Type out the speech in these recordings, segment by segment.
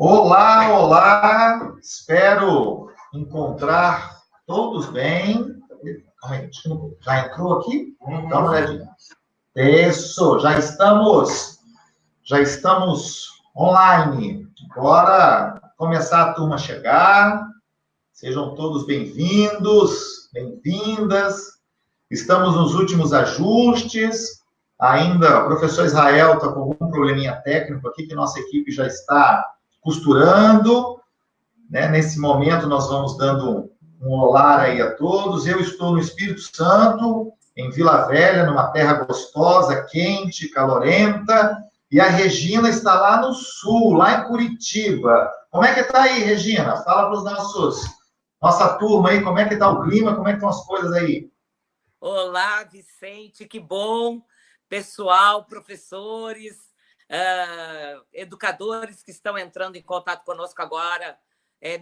Olá, olá! Espero encontrar todos bem. Calma aí, já entrou aqui? Dá uma olhadinha. Isso, já estamos online. Bora começar a turma chegar. Sejam todos bem-vindos, bem-vindas. Estamos nos últimos ajustes. Ainda o professor Israel está com algum probleminha técnico aqui, que nossa equipe já está costurando, né? Nesse momento, nós vamos dando um olá aí a todos. Eu estou no Espírito Santo, em Vila Velha, numa terra gostosa, quente, calorenta, e a Regina está lá no sul, lá em Curitiba. Como é que está aí, Regina? Fala para os nossa turma aí, como é que está o clima, como é que estão as coisas aí? Olá, Vicente, que bom. Pessoal, professores, educadores que estão entrando em contato conosco agora,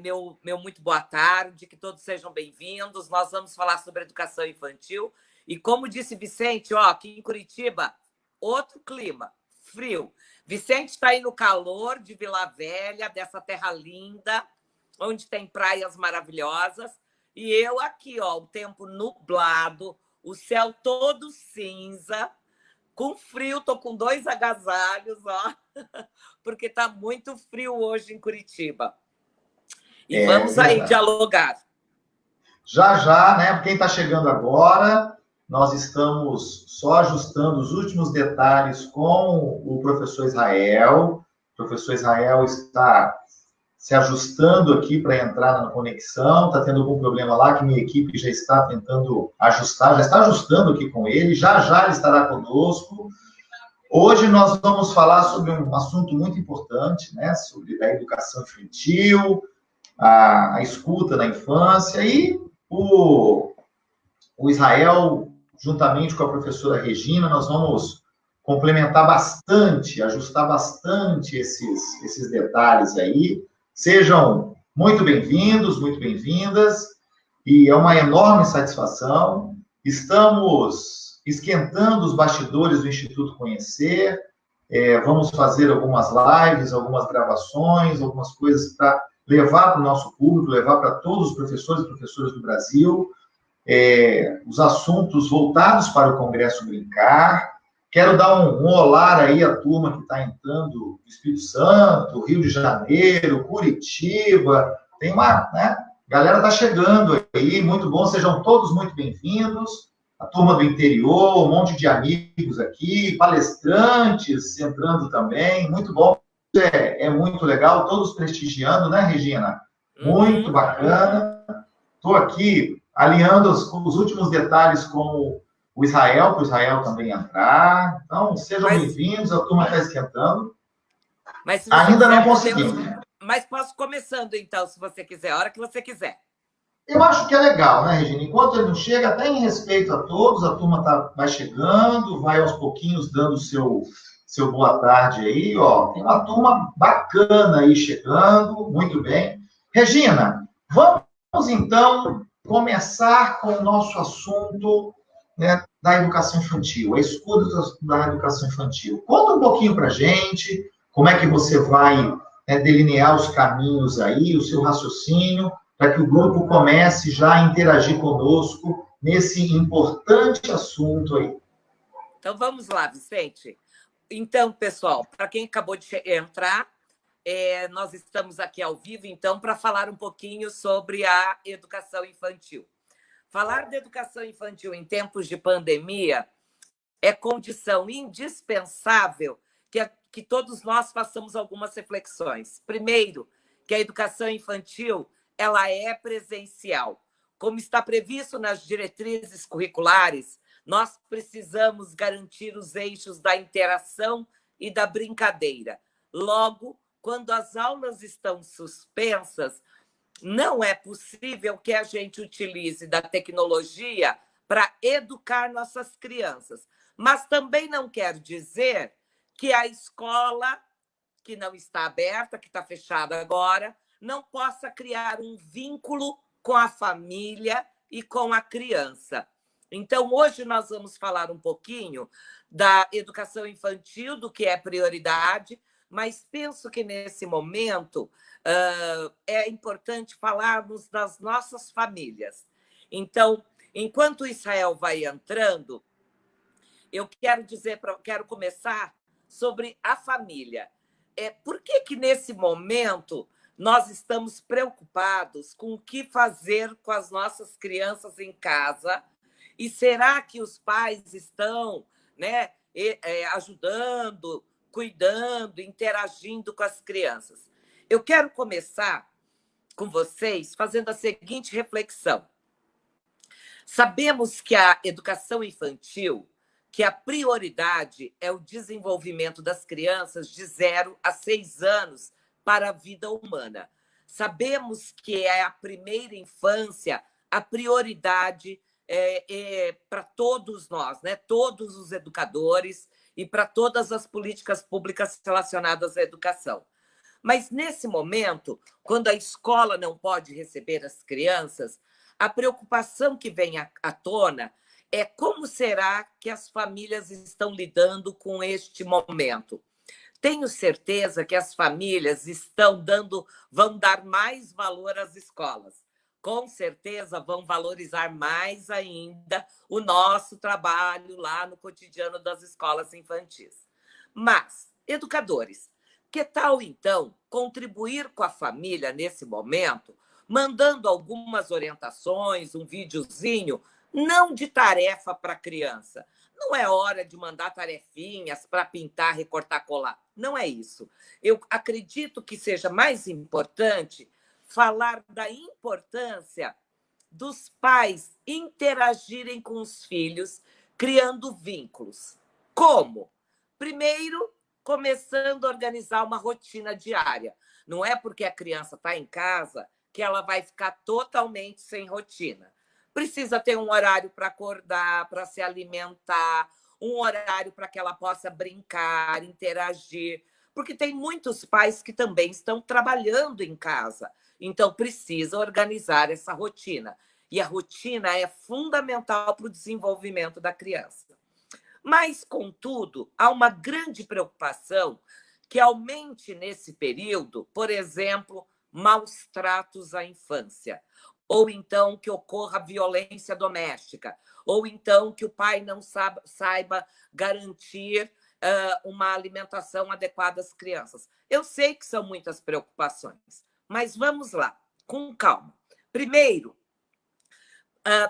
meu muito boa tarde, que todos sejam bem-vindos. Nós vamos falar sobre educação infantil. E como disse Vicente, aqui em Curitiba, outro clima, frio. Vicente está aí no calor de Vila Velha, dessa terra linda, onde tem praias maravilhosas. E eu aqui, o tempo nublado, o céu todo cinza, com frio, tô com 2 agasalhos, porque tá muito frio hoje em Curitiba. E vamos aí dialogar. Já, né? Quem está chegando agora, nós estamos só ajustando os últimos detalhes com o professor Israel. O professor Israel está se ajustando aqui para entrar na conexão, está tendo algum problema lá que minha equipe já está tentando ajustar, já está ajustando aqui com ele, já ele estará conosco. Hoje nós vamos falar sobre um assunto muito importante, né? Sobre a educação infantil, a escuta na infância, e o Israel, juntamente com a professora Regina, nós vamos complementar bastante, ajustar bastante esses detalhes aí. Sejam muito bem-vindos, muito bem-vindas, e é uma enorme satisfação. Estamos esquentando os bastidores do Instituto Conhecer, vamos fazer algumas lives, algumas gravações, algumas coisas para levar para o nosso público, levar para todos os professores e professoras do Brasil, os assuntos voltados para o Congresso Brincar. Quero dar um olá aí à turma que está entrando do Espírito Santo, Rio de Janeiro, Curitiba. Tem uma, né? Galera está chegando aí, muito bom, sejam todos muito bem-vindos. A turma do interior, um monte de amigos aqui, palestrantes entrando também, muito bom. É muito legal, todos prestigiando, né, Regina? Muito bacana. Estou aqui alinhando os últimos detalhes com o Israel, para o Israel também entrar. Então, sejam bem-vindos, a turma está esquentando. Mas ainda não conseguimos. Mas posso começando, então, se você quiser, a hora que você quiser. Eu acho que é legal, né, Regina? Enquanto ele não chega, até em respeito a todos, a turma vai chegando, vai aos pouquinhos dando o seu boa tarde aí, Tem uma turma bacana aí chegando, muito bem. Regina, vamos então começar com o nosso assunto, né, da educação infantil, a escuta da educação infantil. Conta um pouquinho para a gente como é que você vai, né, delinear os caminhos aí, o seu raciocínio, para que o grupo comece já a interagir conosco nesse importante assunto aí. Então, vamos lá, Vicente. Então, pessoal, para quem acabou de entrar, nós estamos aqui ao vivo, então, para falar um pouquinho sobre a educação infantil. Falar de educação infantil em tempos de pandemia é condição indispensável que todos nós façamos algumas reflexões. Primeiro, que a educação infantil ela é presencial. Como está previsto nas diretrizes curriculares, nós precisamos garantir os eixos da interação e da brincadeira. Logo, quando as aulas estão suspensas, não é possível que a gente utilize da tecnologia para educar nossas crianças. Mas também não quer dizer que a escola, que não está aberta, que está fechada agora, não possa criar um vínculo com a família e com a criança. Então, hoje nós vamos falar um pouquinho da educação infantil, do que é prioridade, mas penso que nesse momento é importante falarmos das nossas famílias. Então, enquanto Israel vai entrando, eu quero começar sobre a família. Por que nesse momento nós estamos preocupados com o que fazer com as nossas crianças em casa? E será que os pais estão, né, ajudando, cuidando, interagindo com as crianças? Eu quero começar com vocês fazendo a seguinte reflexão. Sabemos que a educação infantil, que a prioridade é o desenvolvimento das crianças de 0 a 6 anos para a vida humana. Sabemos que é a primeira infância, a prioridade para todos nós, né? Todos os educadores e para todas as políticas públicas relacionadas à educação. Mas, nesse momento, quando a escola não pode receber as crianças, a preocupação que vem à tona é como será que as famílias estão lidando com este momento. Tenho certeza que as famílias vão dar mais valor às escolas. Com certeza vão valorizar mais ainda o nosso trabalho lá no cotidiano das escolas infantis. Mas, educadores, que tal, então, contribuir com a família nesse momento, mandando algumas orientações, um videozinho, não de tarefa para a criança. Não é hora de mandar tarefinhas para pintar, recortar, colar. Não é isso. Eu acredito que seja mais importante falar da importância dos pais interagirem com os filhos, criando vínculos. Como? Primeiro, começando a organizar uma rotina diária. Não é porque a criança está em casa que ela vai ficar totalmente sem rotina. Precisa ter um horário para acordar, para se alimentar, um horário para que ela possa brincar, interagir, porque tem muitos pais que também estão trabalhando em casa, então precisa organizar essa rotina. E a rotina é fundamental para o desenvolvimento da criança. Mas, contudo, há uma grande preocupação que aumente nesse período, por exemplo, maus tratos à infância, ou então que ocorra violência doméstica, ou então que o pai não saiba garantir uma alimentação adequada às crianças. Eu sei que são muitas preocupações, mas vamos lá, com calma. Primeiro,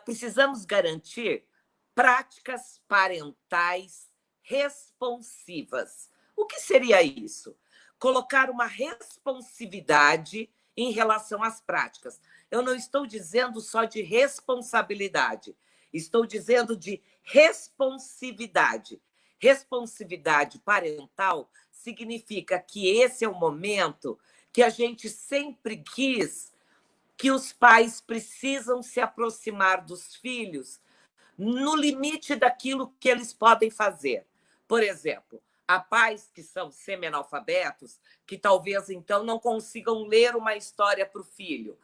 precisamos garantir práticas parentais responsivas. O que seria isso? Colocar uma responsividade em relação às práticas. Eu não estou dizendo só de responsabilidade, estou dizendo de responsividade. Responsividade parental significa que esse é o momento que a gente sempre quis que os pais precisam se aproximar dos filhos no limite daquilo que eles podem fazer. Por exemplo, há pais que são semi-analfabetos que talvez, então, não consigam ler uma história para o filho.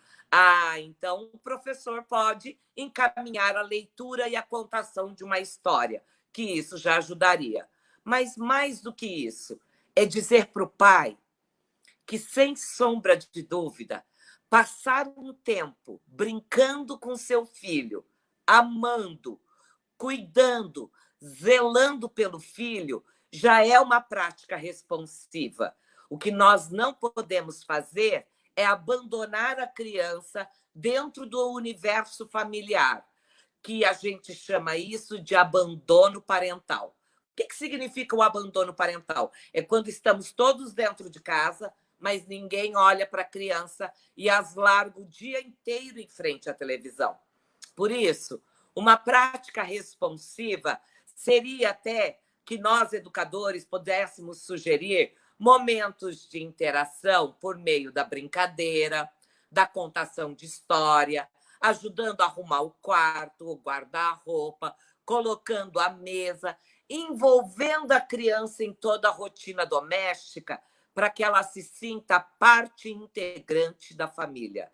Então o professor pode encaminhar a leitura e a contação de uma história, que isso já ajudaria. Mas, mais do que isso, é dizer para o pai que, sem sombra de dúvida, passar um tempo brincando com seu filho, amando, cuidando, zelando pelo filho, já é uma prática responsiva. O que nós não podemos fazer é abandonar a criança dentro do universo familiar, que a gente chama isso de abandono parental. O que significa o abandono parental? É quando estamos todos dentro de casa, mas ninguém olha para a criança e as larga o dia inteiro em frente à televisão. Por isso, uma prática responsiva seria até que nós, educadores, pudéssemos sugerir momentos de interação por meio da brincadeira, da contação de história, ajudando a arrumar o quarto, o guarda-roupa, colocando a mesa, envolvendo a criança em toda a rotina doméstica, para que ela se sinta parte integrante da família.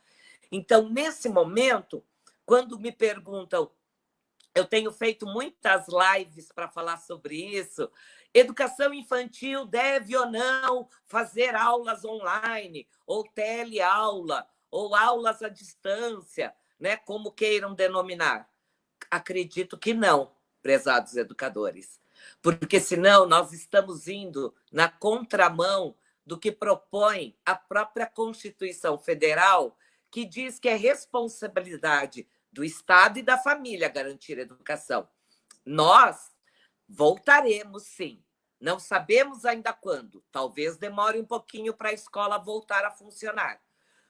Então, nesse momento, quando me perguntam, eu tenho feito muitas lives para falar sobre isso, Educação infantil deve ou não fazer aulas online, ou teleaula, ou aulas à distância, né, como queiram denominar. Acredito que não, prezados educadores, porque senão nós estamos indo na contramão do que propõe a própria Constituição Federal, que diz que é responsabilidade do Estado e da família garantir a educação. Nós voltaremos, sim. Não sabemos ainda quando. Talvez demore um pouquinho para a escola voltar a funcionar.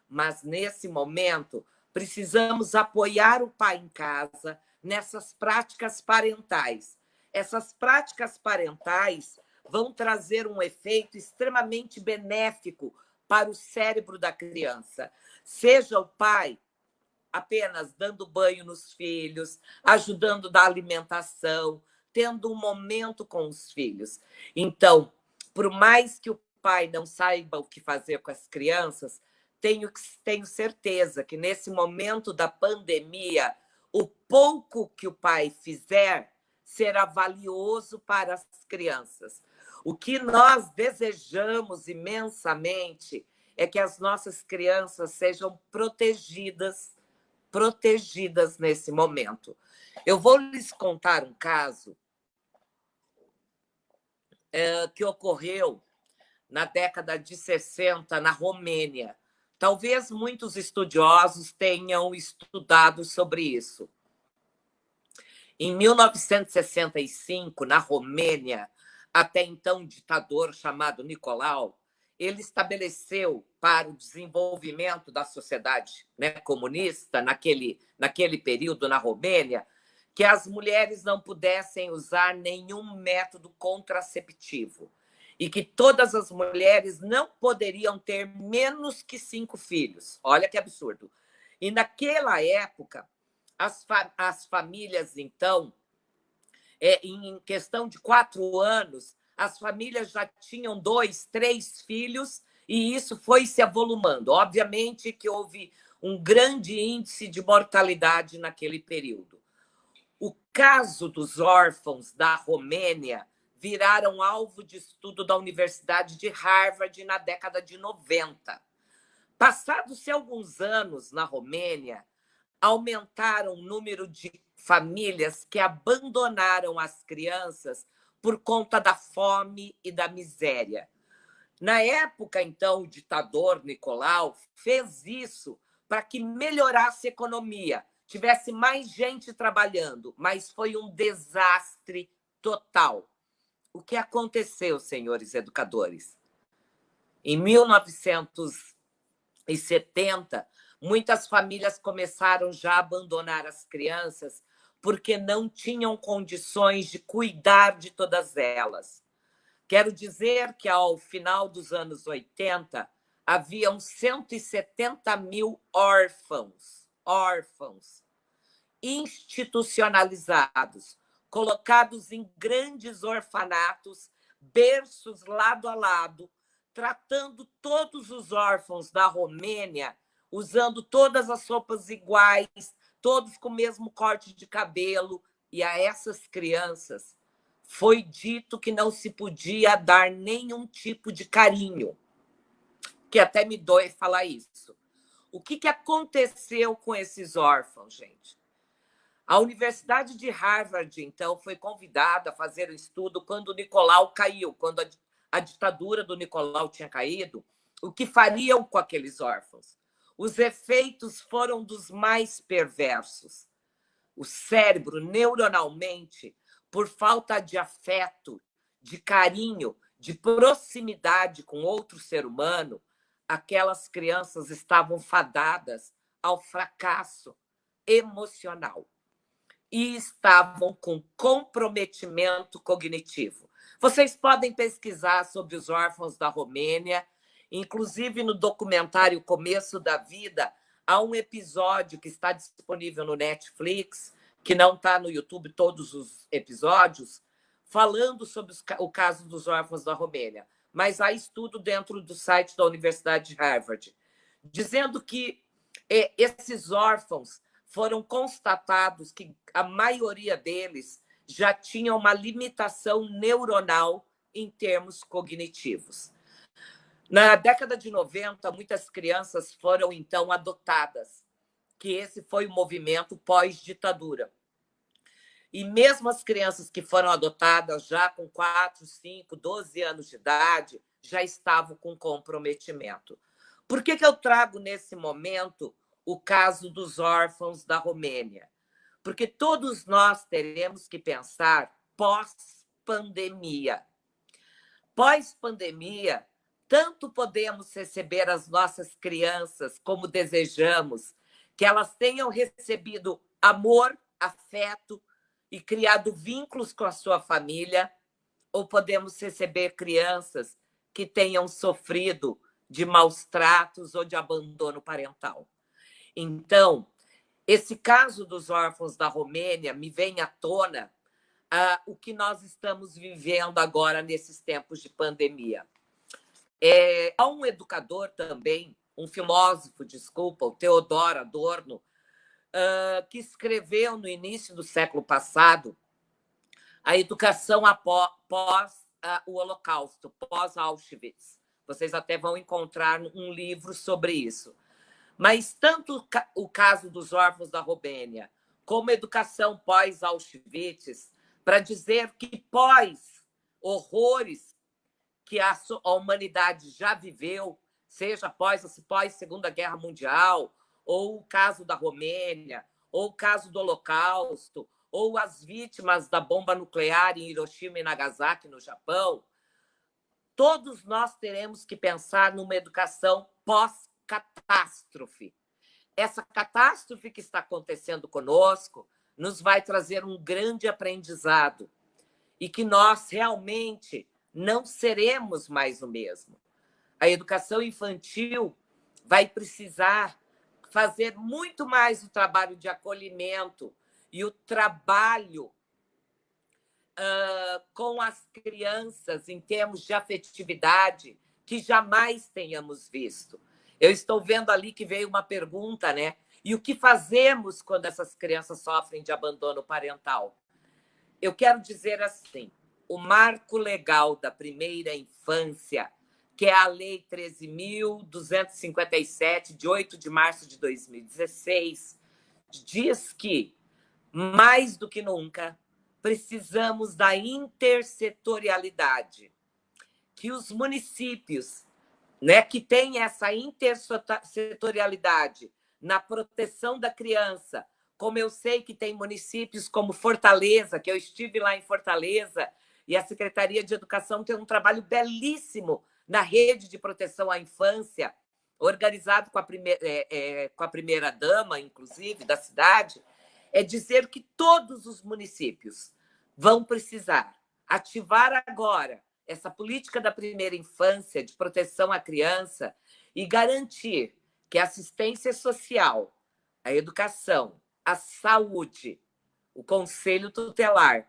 Mas, nesse momento, precisamos apoiar o pai em casa nessas práticas parentais. Essas práticas parentais vão trazer um efeito extremamente benéfico para o cérebro da criança. Seja o pai apenas dando banho nos filhos, ajudando na alimentação, tendo um momento com os filhos. Então, por mais que o pai não saiba o que fazer com as crianças, tenho certeza que nesse momento da pandemia, o pouco que o pai fizer será valioso para as crianças. O que nós desejamos imensamente é que as nossas crianças sejam protegidas nesse momento. Eu vou lhes contar um caso que ocorreu na década de 60 na Romênia. Talvez muitos estudiosos tenham estudado sobre isso. Em 1965, na Romênia, até então ditador chamado Nicolau, ele estabeleceu para o desenvolvimento da sociedade, né, comunista, naquele período na Romênia, que as mulheres não pudessem usar nenhum método contraceptivo e que todas as mulheres não poderiam ter menos que 5 filhos. Olha que absurdo. E naquela época, as famílias, então, em questão de 4 anos, as famílias já tinham 2, 3 filhos e isso foi se avolumando. Obviamente que houve um grande índice de mortalidade naquele período. O caso dos órfãos da Romênia viraram alvo de estudo da Universidade de Harvard na década de 90. Passados-se alguns anos na Romênia, aumentaram o número de famílias que abandonaram as crianças por conta da fome e da miséria. Na época, então, o ditador Nicolau fez isso para que melhorasse a economia, tivesse mais gente trabalhando, mas foi um desastre total. O que aconteceu, senhores educadores? Em 1970, muitas famílias começaram já a abandonar as crianças porque não tinham condições de cuidar de todas elas. Quero dizer que, ao final dos anos 80, haviam 170 mil órfãos institucionalizados, colocados em grandes orfanatos, berços lado a lado, tratando todos os órfãos da Romênia, usando todas as roupas iguais, todos com o mesmo corte de cabelo, e a essas crianças foi dito que não se podia dar nenhum tipo de carinho, que até me dói falar isso. O que aconteceu com esses órfãos, gente? A Universidade de Harvard, então, foi convidada a fazer um estudo quando o Nicolau caiu, quando a ditadura do Nicolau tinha caído, o que fariam com aqueles órfãos. Os efeitos foram dos mais perversos. O cérebro, neuronalmente, por falta de afeto, de carinho, de proximidade com outro ser humano, aquelas crianças estavam fadadas ao fracasso emocional e estavam com comprometimento cognitivo. Vocês podem pesquisar sobre os órfãos da Romênia, inclusive no documentário Começo da Vida, há um episódio que está disponível no Netflix, que não está no YouTube todos os episódios, falando sobre o caso dos órfãos da Romênia. Mas há estudo dentro do site da Universidade de Harvard, dizendo que esses órfãos foram constatados que a maioria deles já tinha uma limitação neuronal em termos cognitivos. Na década de 90, muitas crianças foram, então, adotadas, que esse foi o movimento pós-ditadura. E mesmo as crianças que foram adotadas já com 4, 5, 12 anos de idade, já estavam com comprometimento. Por que eu trago, nesse momento, o caso dos órfãos da Romênia? Porque todos nós teremos que pensar pós-pandemia. Pós-pandemia, tanto podemos receber as nossas crianças como desejamos, que elas tenham recebido amor, afeto e criado vínculos com a sua família, ou podemos receber crianças que tenham sofrido de maus tratos ou de abandono parental. Então, esse caso dos órfãos da Romênia me vem à tona o que nós estamos vivendo agora nesses tempos de pandemia. Há um educador também, um filósofo, desculpa, o Theodor Adorno, que escreveu no início do século passado a educação após o Holocausto, pós-Auschwitz. Vocês até vão encontrar um livro sobre isso. Mas tanto o caso dos órfãos da Romênia como a educação pós-Auschwitz, para dizer que pós-horrores que a humanidade já viveu, seja pós-Segunda Guerra Mundial, ou o caso da Romênia, ou o caso do Holocausto, ou as vítimas da bomba nuclear em Hiroshima e Nagasaki, no Japão, todos nós teremos que pensar numa educação pós-catástrofe. Essa catástrofe que está acontecendo conosco nos vai trazer um grande aprendizado e que nós realmente não seremos mais o mesmo. A educação infantil vai precisar fazer muito mais o trabalho de acolhimento e o trabalho com as crianças em termos de afetividade que jamais tenhamos visto. Eu estou vendo ali que veio uma pergunta, né? E o que fazemos quando essas crianças sofrem de abandono parental? Eu quero dizer assim, o marco legal da primeira infância, que é a Lei 13.257, de 8 de março de 2016, diz que, mais do que nunca, precisamos da intersetorialidade, que os municípios, né, que têm essa intersetorialidade na proteção da criança, como eu sei que tem municípios como Fortaleza, que eu estive lá em Fortaleza, e a Secretaria de Educação tem um trabalho belíssimo na rede de proteção à infância, organizado com a primeira-dama, inclusive, da cidade, é dizer que todos os municípios vão precisar ativar agora essa política da primeira infância de proteção à criança e garantir que a assistência social, a educação, a saúde, o conselho tutelar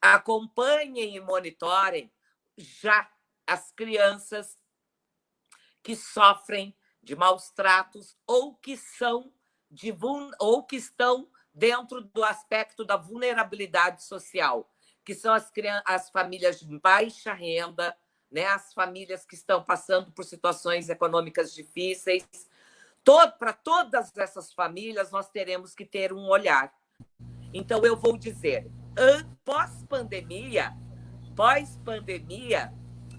acompanhem e monitorem já as crianças que sofrem de maus tratos ou que estão dentro do aspecto da vulnerabilidade social, que são as famílias de baixa renda, né? As famílias que estão passando por situações econômicas difíceis. Para todas essas famílias, nós teremos que ter um olhar. Então, eu vou dizer, pós-pandemia,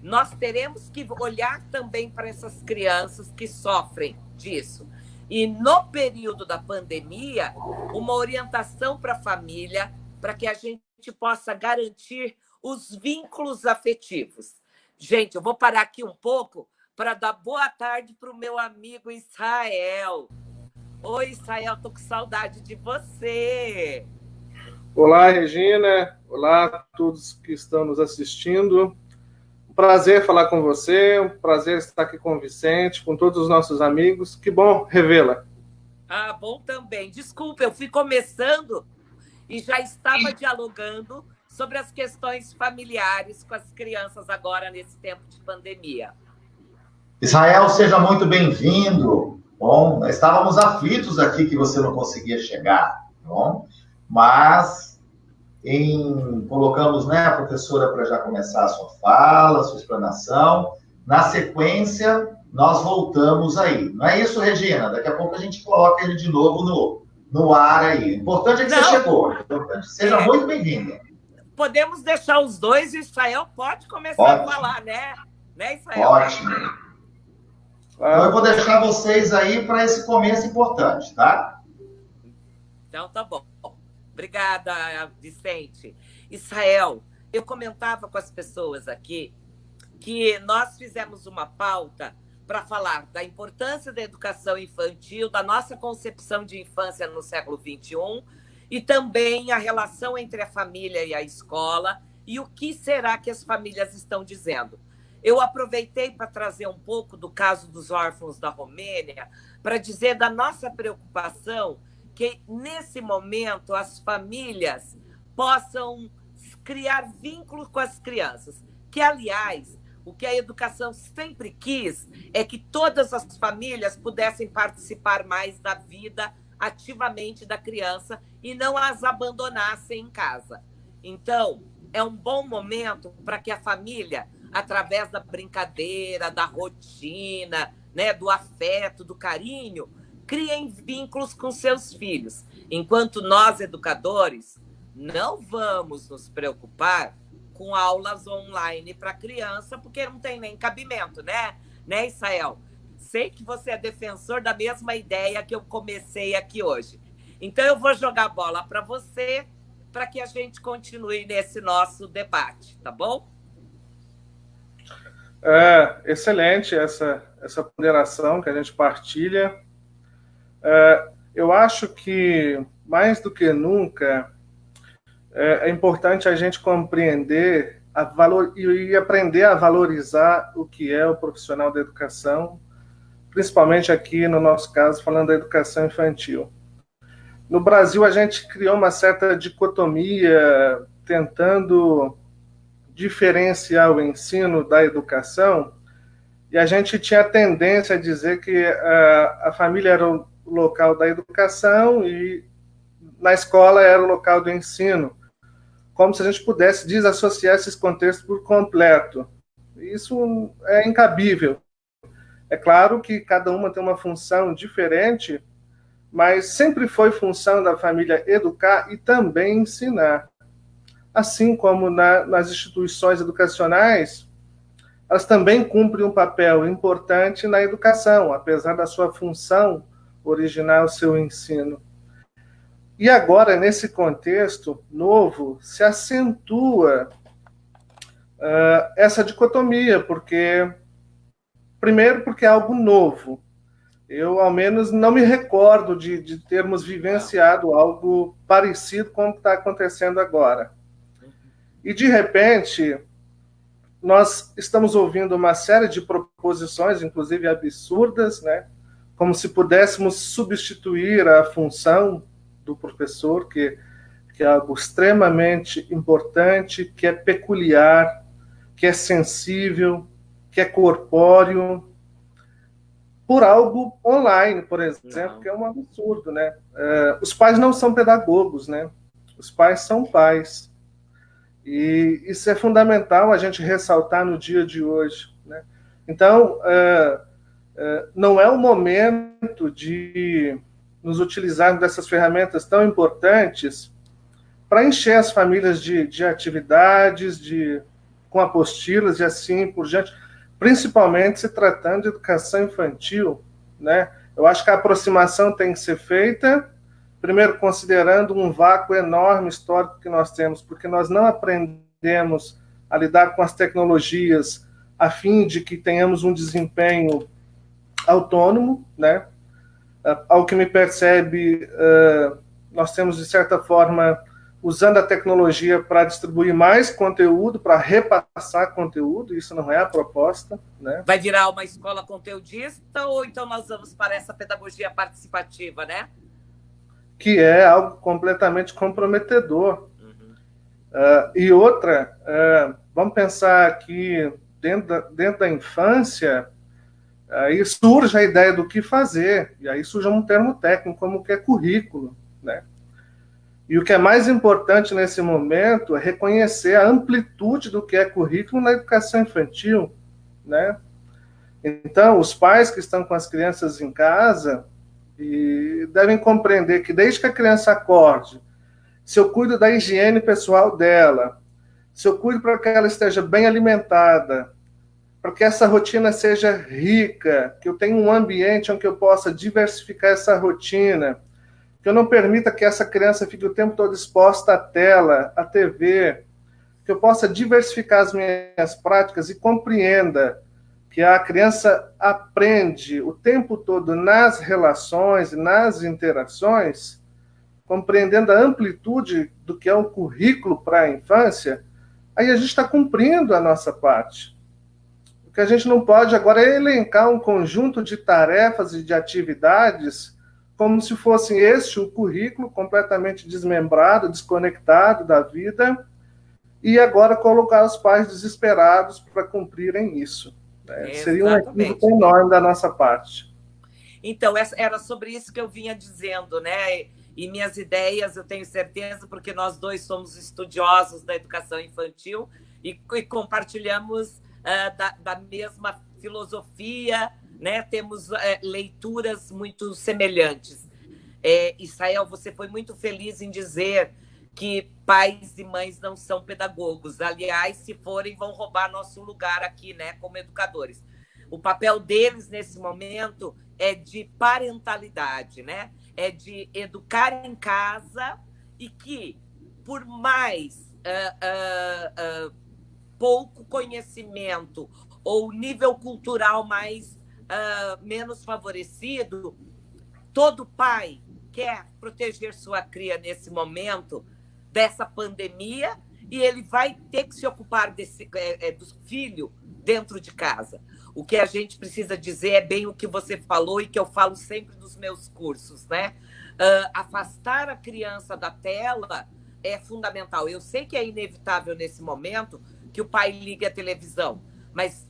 nós teremos que olhar também para essas crianças que sofrem disso. E, no período da pandemia, uma orientação para a família, para que a gente possa garantir os vínculos afetivos. Gente, eu vou parar aqui um pouco para dar boa tarde para o meu amigo Israel. Oi, Israel, estou com saudade de você. Olá, Regina. Olá a todos que estão nos assistindo. Um prazer falar com você, um prazer estar aqui com o Vicente, com todos os nossos amigos. Que bom revê-la. Ah, bom também. Desculpa, eu fui começando e já estava dialogando sobre as questões familiares com as crianças agora nesse tempo de pandemia. Israel, seja muito bem-vindo. Bom, estávamos aflitos aqui que você não conseguia chegar, bom? Mas colocamos, né, a professora para já começar a sua fala, a sua explanação. Na sequência, nós voltamos aí. Não é isso, Regina? Daqui a pouco a gente coloca ele de novo no ar aí. O importante é que você chegou. Seja muito bem-vinda. Podemos deixar os dois, e Israel pode começar a falar, né? Né, Israel? Ótimo. Então, eu vou deixar vocês aí para esse começo importante, tá? Então, tá bom. Obrigada, Vicente. Israel, eu comentava com as pessoas aqui que nós fizemos uma pauta para falar da importância da educação infantil, da nossa concepção de infância no século XXI, e também a relação entre a família e a escola, e o que será que as famílias estão dizendo. Eu aproveitei para trazer um pouco do caso dos órfãos da Romênia, para dizer da nossa preocupação que, nesse momento, as famílias possam criar vínculos com as crianças, que, aliás, o que a educação sempre quis é que todas as famílias pudessem participar mais da vida ativamente da criança e não as abandonassem em casa. Então, é um bom momento para que a família, através da brincadeira, da rotina, né, do afeto, do carinho, criem vínculos com seus filhos. Enquanto nós, educadores, não vamos nos preocupar com aulas online para criança, porque não tem nem cabimento, né, Israel? Sei que você é defensor da mesma ideia que eu comecei aqui hoje. Então, eu vou jogar a bola para você, para que a gente continue nesse nosso debate, tá bom? Excelente essa ponderação que a gente partilha. Eu acho que, mais do que nunca, é importante a gente compreender e aprender a valorizar o que é o profissional da educação, principalmente aqui, no nosso caso, falando da educação infantil. No Brasil, a gente criou uma certa dicotomia, tentando diferenciar o ensino da educação, e a gente tinha a tendência a dizer que a família era o local da educação e na escola era o local do ensino, como se a gente pudesse desassociar esses contextos por completo. Isso é incabível. É claro que cada uma tem uma função diferente, mas sempre foi função da família educar e também ensinar. Assim como nas instituições educacionais, elas também cumprem um papel importante na educação, apesar da sua função original, seu ensino. E agora, nesse contexto novo, se acentua essa dicotomia, primeiro, porque é algo novo. Eu, ao menos, não me recordo de termos vivenciado algo parecido com o que está acontecendo agora. E, de repente, nós estamos ouvindo uma série de proposições, inclusive absurdas, né? Como se pudéssemos substituir a função do professor, que é algo extremamente importante, que é peculiar, que é sensível, que é corpóreo, por algo online, por exemplo, que é um absurdo, né? Os pais não são pedagogos, né? Os pais são pais. E isso é fundamental a gente ressaltar no dia de hoje, né? Então, não é o momento de nos utilizarmos dessas ferramentas tão importantes para encher as famílias de atividades, com apostilas e assim por diante, principalmente se tratando de educação infantil, né? Eu acho que a aproximação tem que ser feita, primeiro considerando um vácuo enorme histórico que nós temos, porque nós não aprendemos a lidar com as tecnologias a fim de que tenhamos um desempenho autônomo, né? Ao que me percebe, nós temos, de certa forma, usando a tecnologia para distribuir mais conteúdo, para repassar conteúdo, isso não é a proposta, né? Vai virar uma escola conteudista ou então nós vamos para essa pedagogia participativa, né? Que é algo completamente comprometedor. E outra, vamos pensar que dentro da infância, aí surge a ideia do que fazer, e aí surge um termo técnico como que é currículo, né? E o que é mais importante nesse momento é reconhecer a amplitude do que é currículo na educação infantil, né? Então, os pais que estão com as crianças em casa devem compreender que desde que a criança acorde, se eu cuido da higiene pessoal dela, se eu cuido para que ela esteja bem alimentada, para que essa rotina seja rica, que eu tenha um ambiente onde eu possa diversificar essa rotina, que eu não permita que essa criança fique o tempo todo exposta à tela, à TV, que eu possa diversificar as minhas práticas e compreenda que a criança aprende o tempo todo nas relações, nas interações, compreendendo a amplitude do que é o currículo para a infância, aí a gente está cumprindo a nossa parte. O que a gente não pode agora é elencar um conjunto de tarefas e de atividades como se fosse este o currículo completamente desmembrado, desconectado da vida, e agora colocar os pais desesperados para cumprirem isso. Seria um equívoco enorme da nossa parte. Então, era sobre isso que eu vinha dizendo, né? E minhas ideias, eu tenho certeza, porque nós dois somos estudiosos da educação infantil e compartilhamos da mesma filosofia, né? Temos leituras muito semelhantes. Israel, você foi muito feliz em dizer que pais e mães não são pedagogos. Aliás, se forem, vão roubar nosso lugar aqui, né, como educadores. O papel deles, nesse momento, é de parentalidade, né? É de educar em casa e que, por mais pouco conhecimento ou nível cultural menos favorecido, todo pai quer proteger sua cria nesse momento dessa pandemia e ele vai ter que se ocupar do filho dentro de casa. O que a gente precisa dizer é bem o que você falou e que eu falo sempre nos meus cursos, né? Afastar a criança da tela é fundamental. Eu sei que é inevitável nesse momento que o pai ligue a televisão, mas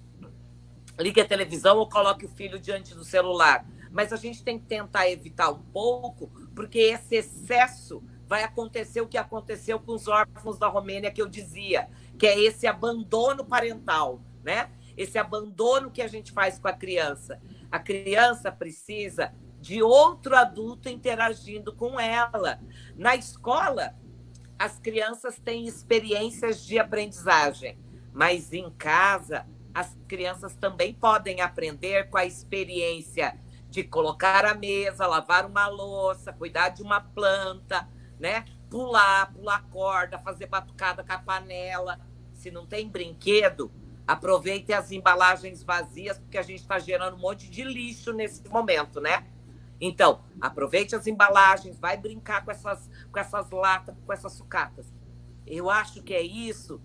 ligue a televisão ou coloque o filho diante do celular. Mas a gente tem que tentar evitar um pouco, porque esse excesso vai acontecer o que aconteceu com os órfãos da Romênia, que eu dizia, que é esse abandono parental, né? Esse abandono que a gente faz com a criança. A criança precisa de outro adulto interagindo com ela. Na escola, as crianças têm experiências de aprendizagem, mas em casa, as crianças também podem aprender com a experiência de colocar a mesa, lavar uma louça, cuidar de uma planta, né? Pular corda, fazer batucada com a panela. Se não tem brinquedo, aproveite as embalagens vazias, porque a gente está gerando um monte de lixo nesse momento, né? Então, aproveite as embalagens, vai brincar com essas latas, com essas sucatas. Eu acho que é isso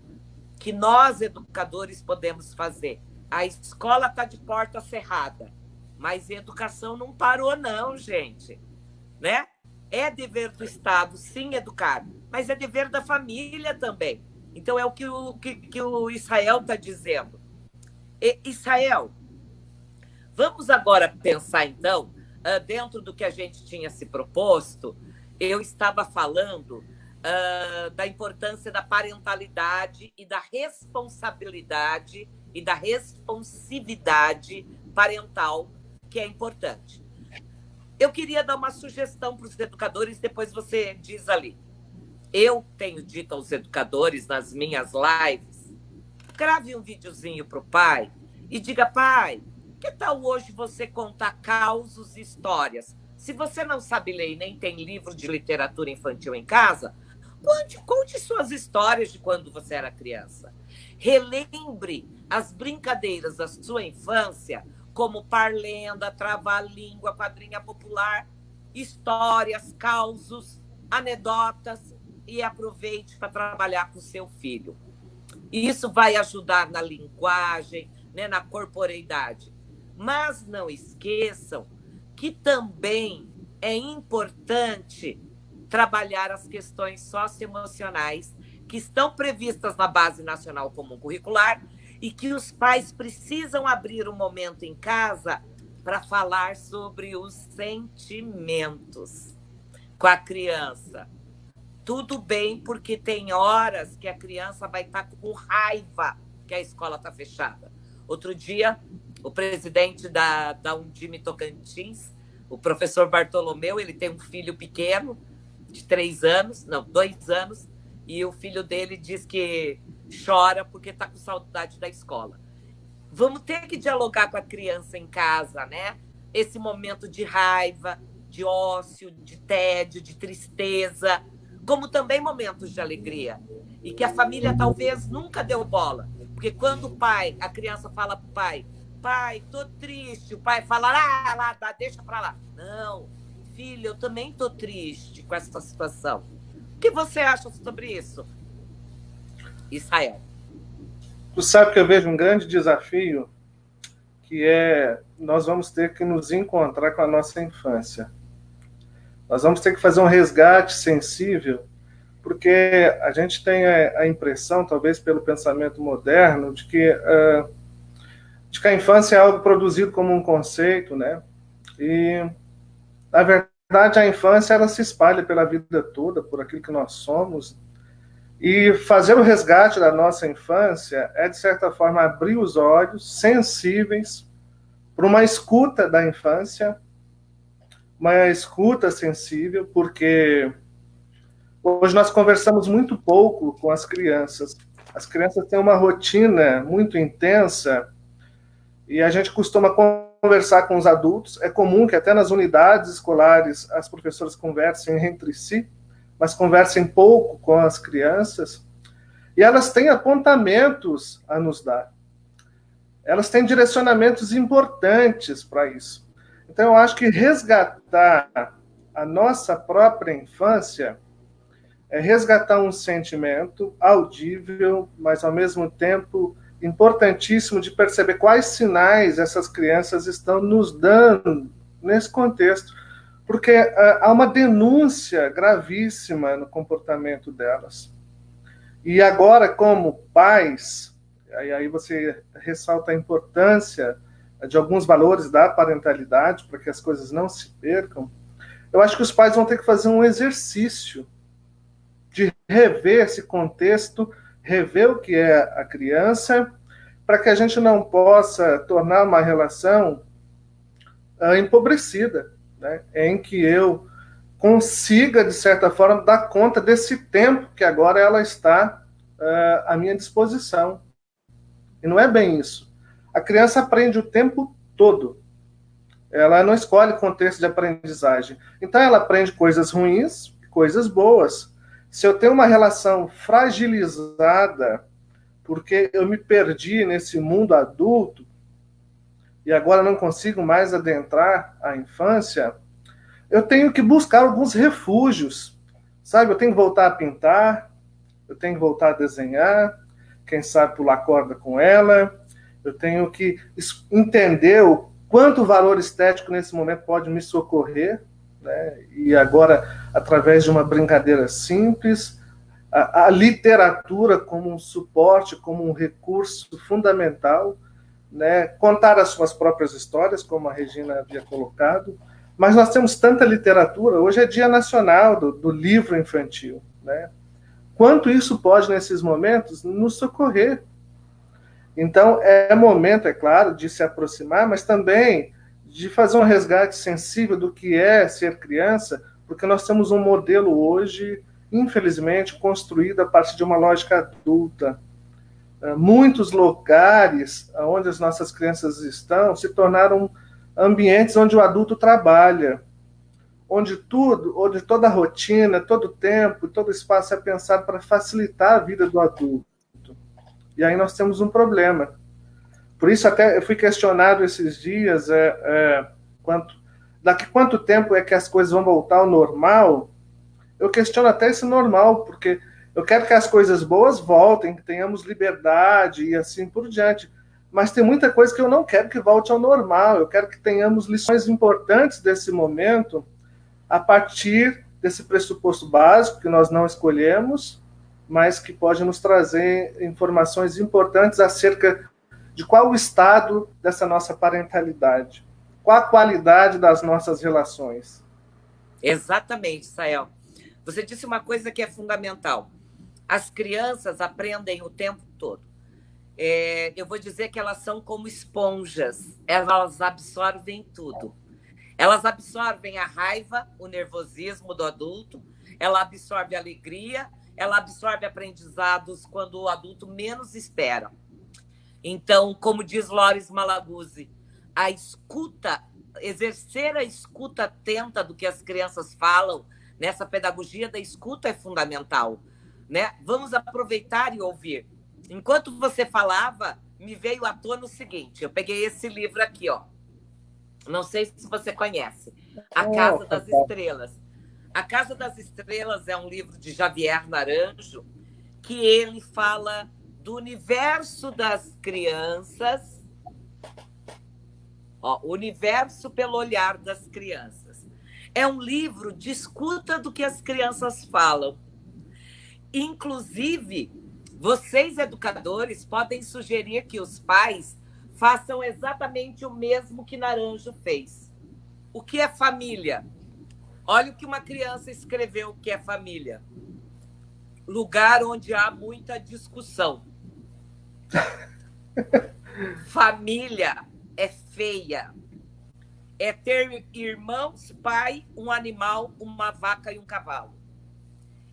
que nós, educadores, podemos fazer. A escola está de porta cerrada, mas a educação não parou, não, gente. Né? É dever do Estado, sim, educar, mas é dever da família também. Então, é o que o Israel está dizendo. Israel, vamos agora pensar, então, dentro do que a gente tinha se proposto, eu estava falando da importância da parentalidade e da responsabilidade e da responsividade parental, que é importante. Eu queria dar uma sugestão para os educadores, depois você diz ali. Eu tenho dito aos educadores nas minhas lives, grave um videozinho para o pai e diga, pai, que tal hoje você contar causos e histórias? Se você não sabe ler e nem tem livro de literatura infantil em casa, conte suas histórias de quando você era criança. Relembre as brincadeiras da sua infância, como parlenda, trava-língua, quadrinha popular, histórias, causos, anedotas, e aproveite para trabalhar com o seu filho. Isso vai ajudar na linguagem, né, na corporeidade. Mas não esqueçam que também é importante trabalhar as questões socioemocionais que estão previstas na Base Nacional Comum Curricular e que os pais precisam abrir um momento em casa para falar sobre os sentimentos com a criança. tudo bem, porque tem horas que a criança vai estar com raiva que a escola está fechada. Outro dia, o presidente da Undime Tocantins, o professor Bartolomeu, ele tem um filho pequeno, de 2 anos, e o filho dele diz que chora porque está com saudade da escola. Vamos ter que dialogar com a criança em casa, né? Esse momento de raiva, de ócio, de tédio, de tristeza, como também momentos de alegria. E que a família talvez nunca deu bola. Porque quando a criança fala para o pai, tô triste, o pai fala, deixa para lá. Não, filho, eu também tô triste com essa situação. O que você acha sobre isso, Israel? Tu sabe que eu vejo um grande desafio, que nós vamos ter que nos encontrar com a nossa infância. Nós vamos ter que fazer um resgate sensível, porque a gente tem a impressão, talvez pelo pensamento moderno, de que a infância é algo produzido como um conceito, né? E, na verdade, a infância ela se espalha pela vida toda, por aquilo que nós somos. E fazer o resgate da nossa infância é, de certa forma, abrir os olhos sensíveis para uma escuta da infância, uma escuta sensível, porque hoje nós conversamos muito pouco com as crianças. As crianças têm uma rotina muito intensa e a gente costuma conversar com os adultos. É comum que até nas unidades escolares as professoras conversem entre si, mas conversem pouco com as crianças, e elas têm apontamentos a nos dar. Elas têm direcionamentos importantes para isso. Então, eu acho que resgatar a nossa própria infância é resgatar um sentimento audível, mas, ao mesmo tempo, importantíssimo de perceber quais sinais essas crianças estão nos dando nesse contexto. Porque há uma denúncia gravíssima no comportamento delas. E agora, como pais, aí você ressalta a importância de alguns valores da parentalidade, para que as coisas não se percam, eu acho que os pais vão ter que fazer um exercício de rever esse contexto, rever o que é a criança, para que a gente não possa tornar uma relação empobrecida, né, em que eu consiga, de certa forma, dar conta desse tempo que agora ela está à minha disposição. E não é bem isso. A criança aprende o tempo todo. Ela não escolhe contexto de aprendizagem. Então, ela aprende coisas ruins, coisas boas. Se eu tenho uma relação fragilizada, porque eu me perdi nesse mundo adulto, e agora não consigo mais adentrar a infância, eu tenho que buscar alguns refúgios, sabe? Eu tenho que voltar a pintar, eu tenho que voltar a desenhar, quem sabe pular corda com ela, eu tenho que entender o quanto o valor estético nesse momento pode me socorrer, né? E agora, através de uma brincadeira simples, a literatura como um suporte, como um recurso fundamental, né? Contar as suas próprias histórias, como a Regina havia colocado, mas nós temos tanta literatura, hoje é Dia Nacional do Livro Infantil, né? Quanto isso pode, nesses momentos, nos socorrer. Então, é momento, é claro, de se aproximar, mas também de fazer um resgate sensível do que é ser criança, porque nós temos um modelo hoje, infelizmente, construído a partir de uma lógica adulta. Muitos lugares onde as nossas crianças estão se tornaram ambientes onde o adulto trabalha, onde toda a rotina, todo o tempo, todo o espaço é pensado para facilitar a vida do adulto. E aí nós temos um problema. Por isso até eu fui questionado esses dias daqui quanto tempo é que as coisas vão voltar ao normal. Eu questiono até esse normal, porque eu quero que as coisas boas voltem, que tenhamos liberdade e assim por diante. Mas tem muita coisa que eu não quero que volte ao normal. Eu quero que tenhamos lições importantes desse momento a partir desse pressuposto básico que nós não escolhemos, mas que pode nos trazer informações importantes acerca de qual o estado dessa nossa parentalidade, qual a qualidade das nossas relações. Exatamente, Sael. Você disse uma coisa que é fundamental. As crianças aprendem o tempo todo. Eu vou dizer que elas são como esponjas. Elas absorvem tudo. Elas absorvem a raiva, o nervosismo do adulto, ela absorve a alegria, ela absorve aprendizados quando o adulto menos espera. Então, como diz Loris Malaguzzi, a escuta, exercer a escuta atenta do que as crianças falam, nessa pedagogia da escuta é fundamental, né? Vamos aproveitar e ouvir. Enquanto você falava, me veio à tona o seguinte, eu peguei esse livro aqui, ó. Não sei se você conhece, A Casa das Estrelas. A Casa das Estrelas é um livro de Javier Naranjo, que ele fala do universo das crianças, ó, o universo pelo olhar das crianças. É um livro de escuta do que as crianças falam. Inclusive, vocês, educadores, podem sugerir que os pais façam exatamente o mesmo que Naranjo fez. O que é família? Olha o que uma criança escreveu que é família. Lugar onde há muita discussão. Família é feia. É ter irmãos, pai, um animal, uma vaca e um cavalo.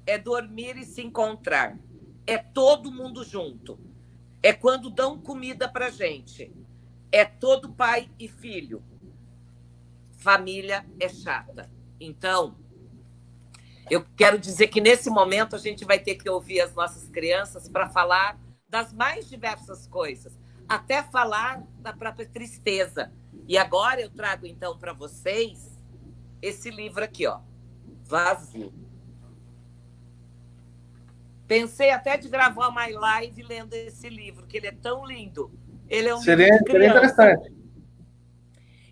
É dormir e se encontrar. É todo mundo junto. É quando dão comida pra gente. É todo pai e filho. Família é chata. Então, eu quero dizer que nesse momento a gente vai ter que ouvir as nossas crianças para falar das mais diversas coisas, até falar da própria tristeza. E agora eu trago então para vocês esse livro aqui, ó, Vazio. Pensei até de gravar uma live lendo esse livro, que ele é tão lindo. Ele é um livro de criança. Seria interessante.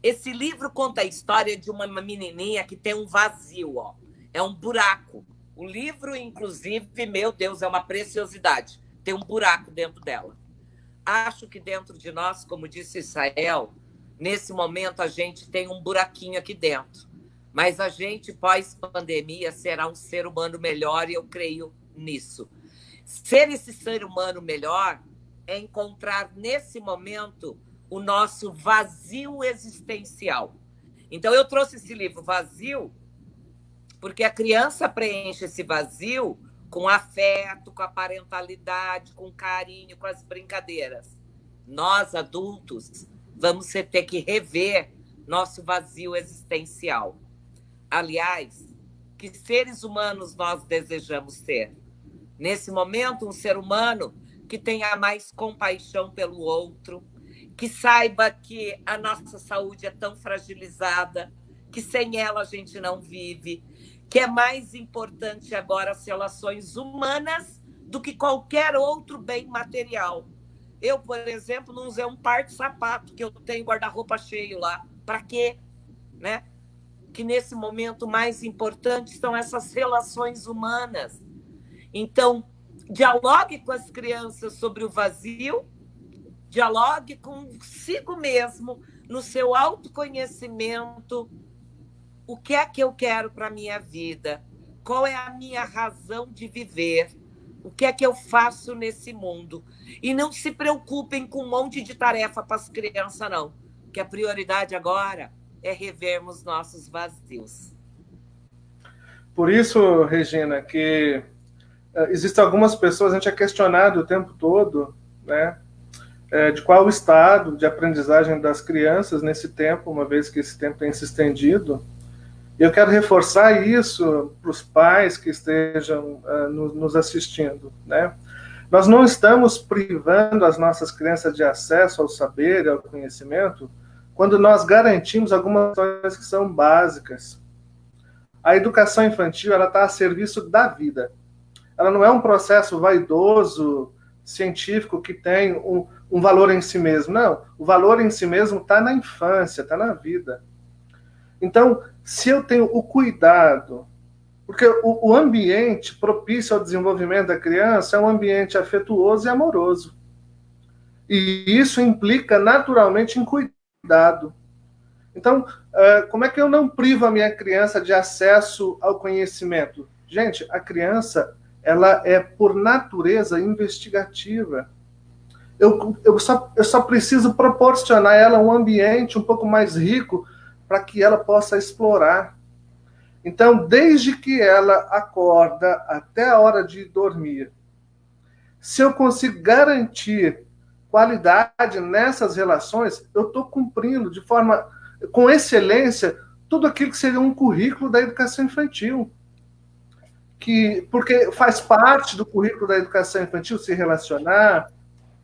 Esse livro conta a história de uma menininha que tem um vazio, ó. É um buraco. O livro, inclusive, meu Deus, é uma preciosidade. Tem um buraco dentro dela. Acho que dentro de nós, como disse Israel, nesse momento a gente tem um buraquinho aqui dentro. Mas a gente, pós-pandemia, será um ser humano melhor e eu creio nisso. Ser esse ser humano melhor é encontrar nesse momento o nosso vazio existencial. Então, eu trouxe esse livro Vazio porque a criança preenche esse vazio com afeto, com a parentalidade, com carinho, com as brincadeiras. Nós, adultos, vamos ter que rever nosso vazio existencial. Aliás, que seres humanos nós desejamos ser? Nesse momento, um ser humano que tenha mais compaixão pelo outro, que saiba que a nossa saúde é tão fragilizada, que sem ela a gente não vive, que é mais importante agora as relações humanas do que qualquer outro bem material. Eu, por exemplo, não usei um par de sapato, que eu tenho guarda-roupa cheio lá. Para quê? Né? Que nesse momento mais importante são essas relações humanas. Então, dialogue com as crianças sobre o vazio, dialogue consigo mesmo, no seu autoconhecimento. O que é que eu quero para a minha vida? Qual é a minha razão de viver? O que é que eu faço nesse mundo? E não se preocupem com um monte de tarefa para as crianças, não. Que a prioridade agora é revermos nossos vazios. Por isso, Regina, que existem algumas pessoas, a gente é questionado o tempo todo, né, de qual o estado de aprendizagem das crianças nesse tempo, uma vez que esse tempo tem se estendido. E eu quero reforçar isso para os pais que estejam nos assistindo, né? Nós não estamos privando as nossas crianças de acesso ao saber e ao conhecimento quando nós garantimos algumas coisas que são básicas. A educação infantil está a serviço da vida. Ela não é um processo vaidoso, científico, que tem um valor em si mesmo. Não, o valor em si mesmo está na infância, está na vida. Então, se eu tenho o cuidado, porque o ambiente propício ao desenvolvimento da criança é um ambiente afetuoso e amoroso. E isso implica naturalmente em cuidado. Então, como é que eu não privo a minha criança de acesso ao conhecimento? Gente, a criança, ela é, por natureza, investigativa. Eu só preciso proporcionar a ela um ambiente um pouco mais rico para que ela possa explorar. Então, desde que ela acorda até a hora de dormir, se eu consigo garantir qualidade nessas relações, eu estou cumprindo de forma, com excelência, tudo aquilo que seria um currículo da educação infantil. Porque faz parte do currículo da educação infantil se relacionar,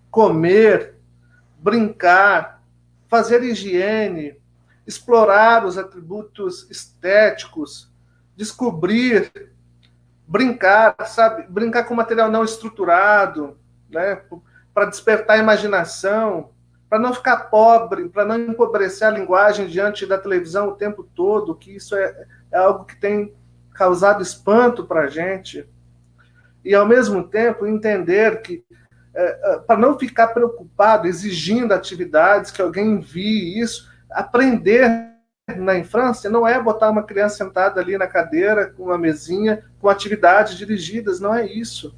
comer, brincar, fazer higiene, explorar os atributos estéticos, descobrir, brincar, sabe? Brincar com material não estruturado, né? Para despertar a imaginação, para não ficar pobre, para não empobrecer a linguagem diante da televisão o tempo todo, que isso é algo que tem causado espanto para a gente. E, ao mesmo tempo, entender que, para não ficar preocupado, exigindo atividades, que alguém envie isso, aprender na infância não é botar uma criança sentada ali na cadeira, com uma mesinha, com atividades dirigidas, não é isso.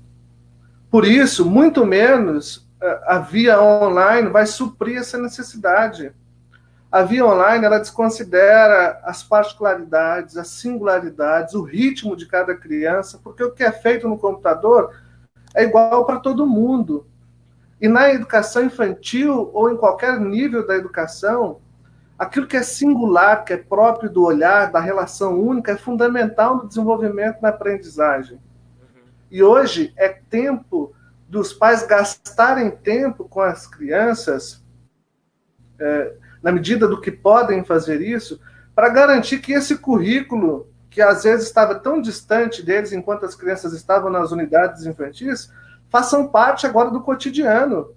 Por isso, muito menos a via online vai suprir essa necessidade. A via online, ela desconsidera as particularidades, as singularidades, o ritmo de cada criança, porque o que é feito no computador é igual para todo mundo. E na educação infantil, ou em qualquer nível da educação, aquilo que é singular, que é próprio do olhar, da relação única, é fundamental no desenvolvimento e na aprendizagem. E hoje é tempo dos pais gastarem tempo com as crianças, na medida do que podem fazer isso, para garantir que esse currículo, que às vezes estava tão distante deles enquanto as crianças estavam nas unidades infantis, façam parte agora do cotidiano.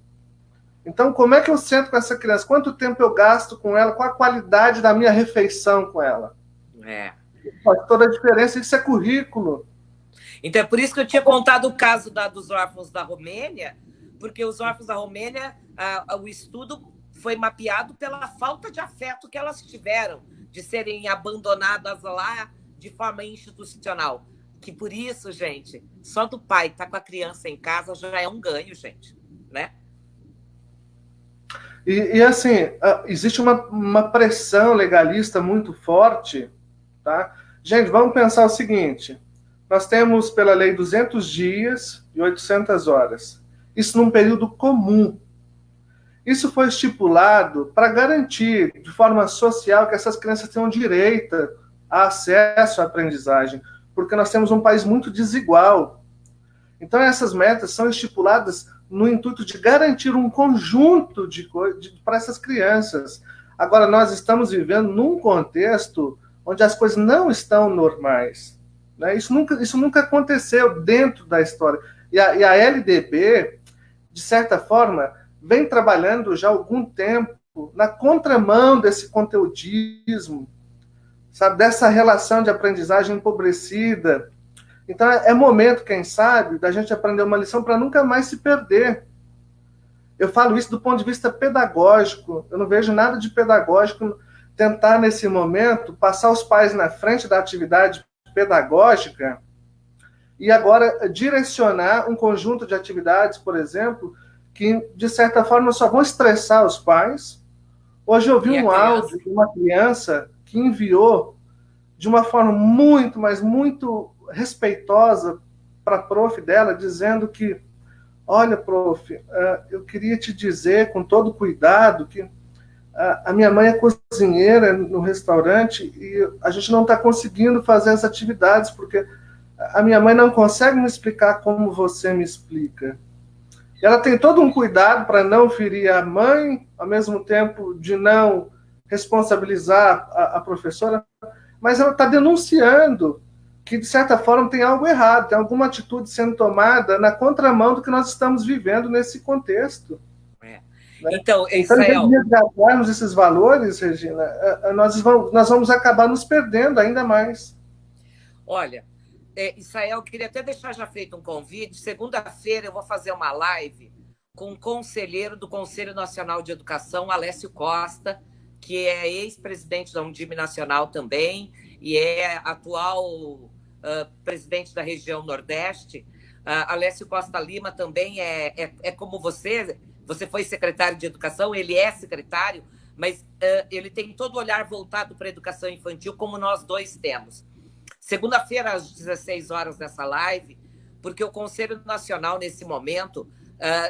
Então, como é que eu sento com essa criança? Quanto tempo eu gasto com ela? Qual a qualidade da minha refeição com ela? Faz toda a diferença, isso é currículo. Então, é por isso que eu tinha contado o caso dos órfãos da Romênia, porque os órfãos da Romênia, o estudo foi mapeado pela falta de afeto que elas tiveram, de serem abandonadas lá de forma institucional. Que por isso, gente, só do pai estar com a criança em casa já é um ganho, gente, né? E assim, existe uma pressão legalista muito forte, tá? Gente, vamos pensar o seguinte, nós temos pela lei 200 dias e 800 horas, isso num período comum. Isso foi estipulado para garantir, de forma social, que essas crianças tenham direito a acesso à aprendizagem, porque nós temos um país muito desigual. Então, essas metas são estipuladas no intuito de garantir um conjunto de coisas para essas crianças. Agora, nós estamos vivendo num contexto onde as coisas não estão normais, né? Isso nunca aconteceu dentro da história. E a LDB, de certa forma, vem trabalhando já há algum tempo na contramão desse conteudismo, sabe, dessa relação de aprendizagem empobrecida. Então, é momento, quem sabe, da gente aprender uma lição para nunca mais se perder. Eu falo isso do ponto de vista pedagógico. Eu não vejo nada de pedagógico tentar, nesse momento, passar os pais na frente da atividade pedagógica e agora direcionar um conjunto de atividades, por exemplo, que, de certa forma, só vão estressar os pais. Hoje eu vi um áudio de uma criança que enviou de uma forma muito, mas muito respeitosa para a prof dela, dizendo que, olha, prof, eu queria te dizer com todo cuidado que a minha mãe é cozinheira no restaurante e a gente não está conseguindo fazer as atividades porque a minha mãe não consegue me explicar como você me explica. E ela tem todo um cuidado para não ferir a mãe, ao mesmo tempo de não responsabilizar a professora, mas ela está denunciando que, de certa forma, tem algo errado, tem alguma atitude sendo tomada na contramão do que nós estamos vivendo nesse contexto. Né? Então, em vez de resgatarmos esses valores, Regina, nós vamos acabar nos perdendo ainda mais. Olha, Israel, eu queria até deixar já feito um convite. Segunda-feira eu vou fazer uma live com um conselheiro do Conselho Nacional de Educação, Alessio Costa, que é ex-presidente da Undime Nacional também, e é atual presidente da região Nordeste. Alessio Costa Lima também é como você foi secretário de Educação, ele é secretário, mas ele tem todo o olhar voltado para a educação infantil, como nós dois temos. Segunda-feira, às 16 horas, nessa live, porque o Conselho Nacional, nesse momento,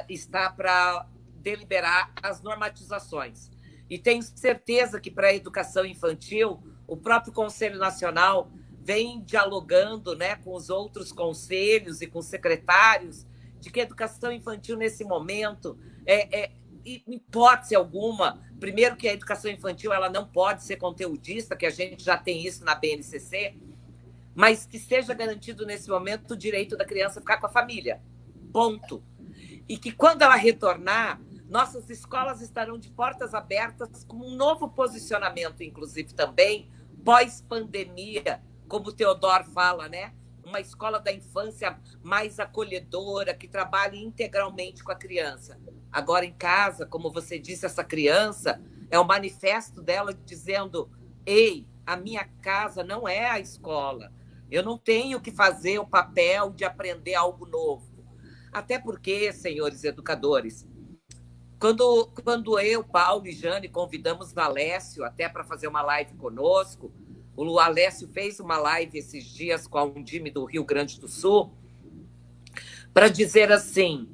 está para deliberar as normatizações. E tenho certeza que, para a educação infantil, o próprio Conselho Nacional vem dialogando, né, com os outros conselhos e com secretários de que a educação infantil, nesse momento, em hipótese alguma, primeiro que a educação infantil ela não pode ser conteudista, que a gente já tem isso na BNCC, mas que seja garantido, nesse momento, o direito da criança ficar com a família. Ponto. E que, quando ela retornar, nossas escolas estarão de portas abertas com um novo posicionamento, inclusive, também, pós-pandemia, como o Teodoro fala, né? Uma escola da infância mais acolhedora, que trabalhe integralmente com a criança. Agora, em casa, como você disse, essa criança é o manifesto dela dizendo: ei, a minha casa não é a escola. Eu não tenho que fazer o papel de aprender algo novo. Até porque, senhores educadores, quando eu, Paulo e Jane convidamos o Alessio até para fazer uma live conosco, o Alessio fez uma live esses dias com a Undime do Rio Grande do Sul, para dizer assim,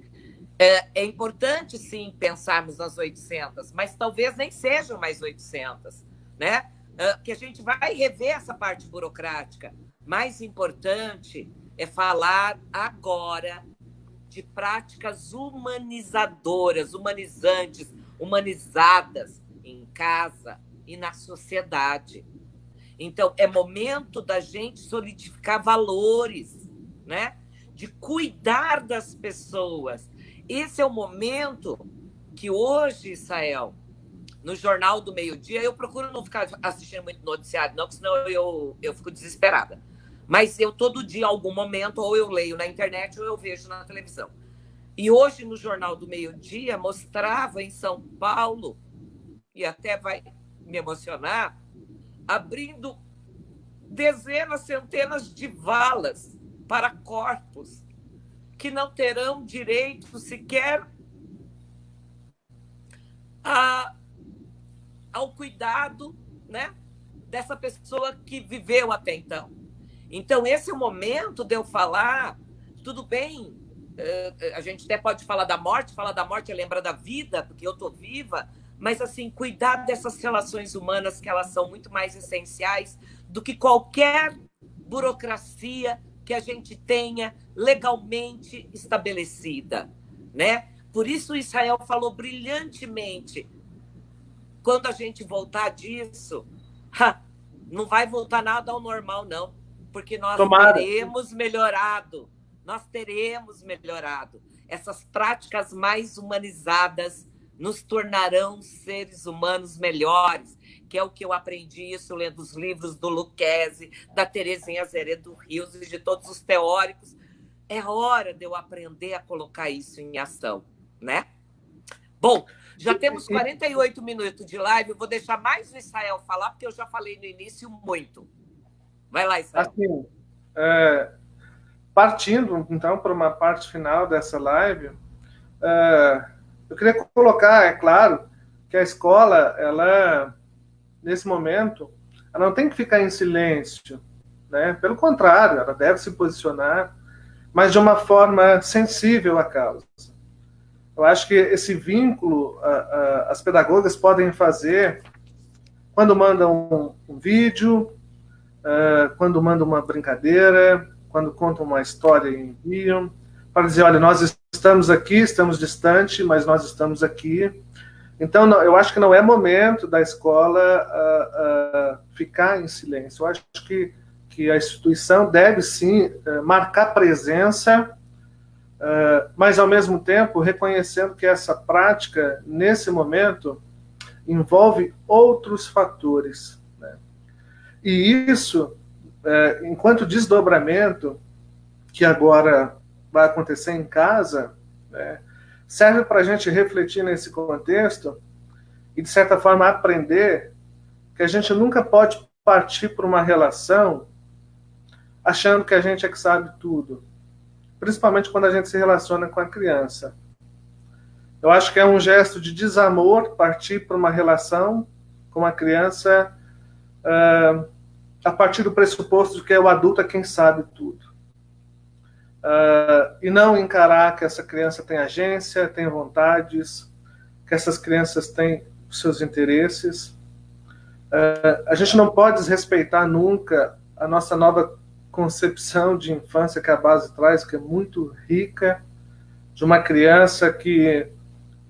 é importante, sim, pensarmos nas 800, mas talvez nem sejam mais 800, né? Que a gente vai rever essa parte burocrática. Mais importante é falar agora de práticas humanizadoras, humanizantes, humanizadas em casa e na sociedade. Então, é momento da gente solidificar valores, né? De cuidar das pessoas. Esse é o momento que hoje, Israel, no Jornal do Meio-Dia, eu procuro não ficar assistindo muito noticiário, não, porque senão eu fico desesperada. Mas eu, todo dia, em algum momento, ou eu leio na internet ou eu vejo na televisão. E hoje, no Jornal do Meio-Dia, mostrava em São Paulo, e até vai me emocionar, abrindo dezenas, centenas de valas para corpos que não terão direito sequer ao cuidado, né, dessa pessoa que viveu até então. Então, esse é o momento de eu falar, tudo bem, a gente até pode falar da morte lembra da vida, porque eu estou viva, mas, assim, cuidar dessas relações humanas, que elas são muito mais essenciais do que qualquer burocracia que a gente tenha legalmente estabelecida, né? Por isso, Israel falou brilhantemente, quando a gente voltar disso, não vai voltar nada ao normal, não, porque nós teremos melhorado, essas práticas mais humanizadas nos tornarão seres humanos melhores, que é o que eu aprendi isso lendo os livros do Lucchesi, da Terezinha Azeredo Rios e de todos os teóricos. É hora de eu aprender a colocar isso em ação, né? Bom, já temos 48 minutos de live, eu vou deixar mais o Israel falar, porque eu já falei no início muito. Vai lá, Israel. Assim, partindo, então, para uma parte final dessa live, eu queria colocar, é claro, que a escola, ela, nesse momento, ela não tem que ficar em silêncio, né? Pelo contrário, ela deve se posicionar, mas de uma forma sensível à causa. Eu acho que esse vínculo as pedagogas podem fazer quando mandam um vídeo, quando mandam uma brincadeira, quando contam uma história e enviam, para dizer, olha, nós estamos aqui, estamos distante, mas nós estamos aqui. Então, eu acho que não é momento da escola ficar em silêncio. Eu acho que a instituição deve, sim, marcar presença, mas, ao mesmo tempo, reconhecendo que essa prática, nesse momento, envolve outros fatores, né? E isso, enquanto desdobramento, que agora vai acontecer em casa, né, serve para a gente refletir nesse contexto e, de certa forma, aprender que a gente nunca pode partir para uma relação achando que a gente é que sabe tudo, principalmente quando a gente se relaciona com a criança. Eu acho que é um gesto de desamor partir para uma relação com uma criança a partir do pressuposto de que o adulto é quem sabe tudo. E não encarar que essa criança tem agência, tem vontades, que essas crianças têm os seus interesses. A gente não pode desrespeitar nunca a nossa nova concepção de infância que a base traz, que é muito rica, de uma criança que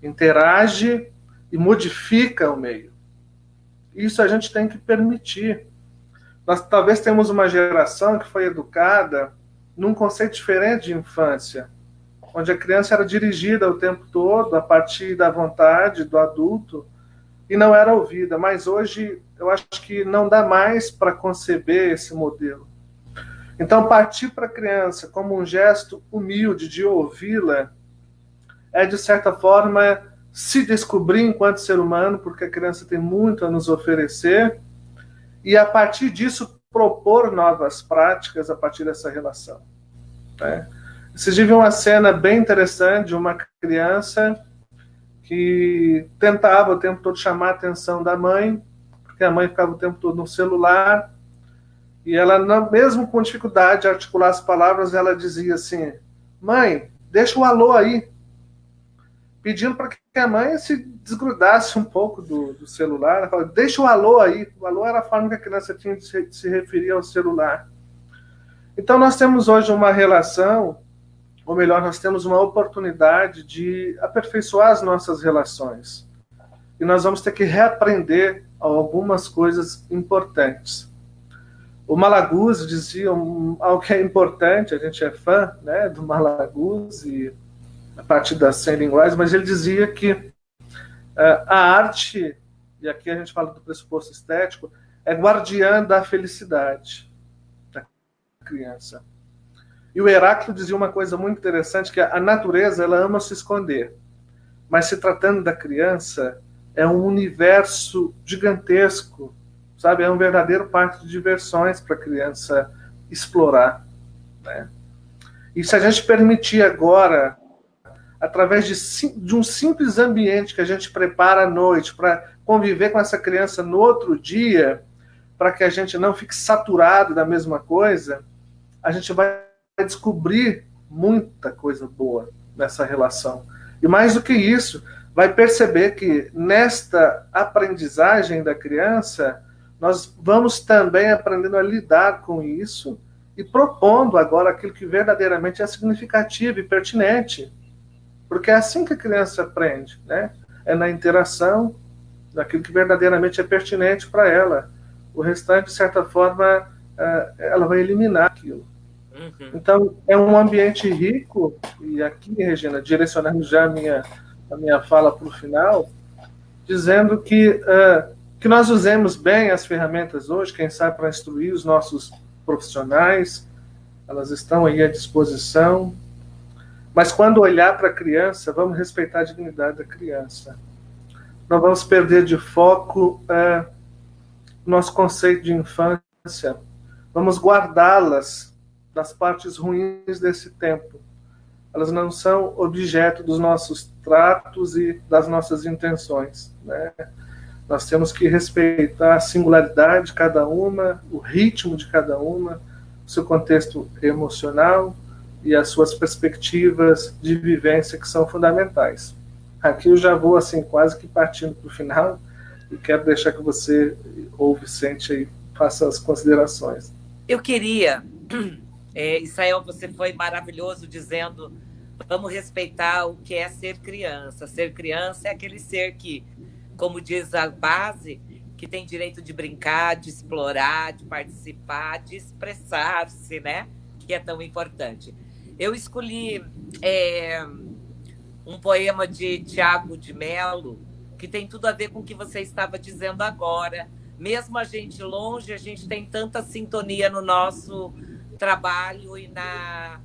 interage e modifica o meio. Isso a gente tem que permitir. Nós talvez temos uma geração que foi educada num conceito diferente de infância, onde a criança era dirigida o tempo todo a partir da vontade do adulto e não era ouvida. Mas hoje eu acho que não dá mais para conceber esse modelo. Então, partir para a criança como um gesto humilde de ouvi-la é, de certa forma, se descobrir enquanto ser humano, porque a criança tem muito a nos oferecer, e a partir disso propor novas práticas a partir dessa relação. Né? Vocês viram uma cena bem interessante de uma criança que tentava o tempo todo chamar a atenção da mãe, porque a mãe ficava o tempo todo no celular, e ela, mesmo com dificuldade de articular as palavras, ela dizia assim: mãe, deixa o alô aí, pedindo para que a mãe se desgrudasse um pouco do celular. Ela falava, deixa o alô aí. O alô era a forma que a criança tinha de se referir ao celular. Então nós temos hoje uma relação, ou melhor, nós temos uma oportunidade de aperfeiçoar as nossas relações. E nós vamos ter que reaprender algumas coisas importantes. O Malaguzzi dizia algo que é importante, a gente é fã, né, do Malaguzzi, a partir das 100 linguagens, mas ele dizia que a arte, e aqui a gente fala do pressuposto estético, é guardiã da felicidade da criança. E o Heráclito dizia uma coisa muito interessante, que a natureza ela ama se esconder, mas se tratando da criança, é um universo gigantesco, sabe? É um verdadeiro parque de diversões para a criança explorar. Né? E se a gente permitir agora, através de um simples ambiente que a gente prepara à noite para conviver com essa criança no outro dia, para que a gente não fique saturado da mesma coisa, a gente vai descobrir muita coisa boa nessa relação. E mais do que isso, vai perceber que nesta aprendizagem da criança, nós vamos também aprendendo a lidar com isso e propondo agora aquilo que verdadeiramente é significativo e pertinente. Porque é assim que a criança aprende, né? É na interação daquilo que verdadeiramente é pertinente para ela. O restante, de certa forma, ela vai eliminar aquilo. Uhum. Então, é um ambiente rico, e aqui, Regina, direcionando já a minha fala para o final, dizendo que nós usemos bem as ferramentas hoje, quem sabe para instruir os nossos profissionais, elas estão aí à disposição. Mas quando olhar para a criança, vamos respeitar a dignidade da criança. Não vamos perder de foco o nosso conceito de infância. Vamos guardá-las das partes ruins desse tempo. Elas não são objeto dos nossos tratos e das nossas intenções. Né? Nós temos que respeitar a singularidade de cada uma, o ritmo de cada uma, o seu contexto emocional, e as suas perspectivas de vivência que são fundamentais. Aqui eu já vou assim quase que partindo para o final e quero deixar que você ou Vicente aí faça as considerações. Eu queria, Israel, você foi maravilhoso dizendo vamos respeitar o que é ser criança. Ser criança é aquele ser que, como diz a base, que tem direito de brincar, de explorar, de participar, de expressar-se, né? Que é tão importante. Eu escolhi um poema de Tiago de Mello, que tem tudo a ver com o que você estava dizendo agora. Mesmo a gente longe, a gente tem tanta sintonia no nosso trabalho e na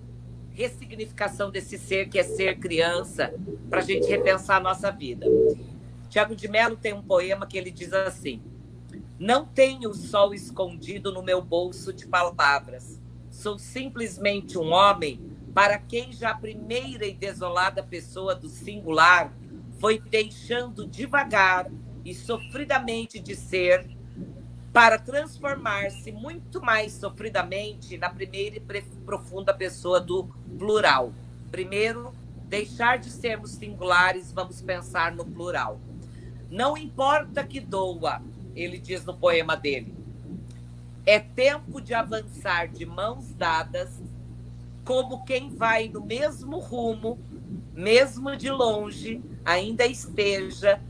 ressignificação desse ser que é ser criança, para a gente repensar a nossa vida. Tiago de Mello tem um poema que ele diz assim: não tenho o sol escondido no meu bolso de palavras, Sou simplesmente um homem para quem já a primeira e desolada pessoa do singular foi deixando devagar e sofridamente de ser, para transformar-se muito mais sofridamente na primeira e profunda pessoa do plural. Primeiro, deixar de sermos singulares, vamos pensar no plural. Não importa que doa, ele diz no poema dele. É tempo de avançar de mãos dadas, como quem vai no mesmo rumo, mesmo de longe, ainda esteja.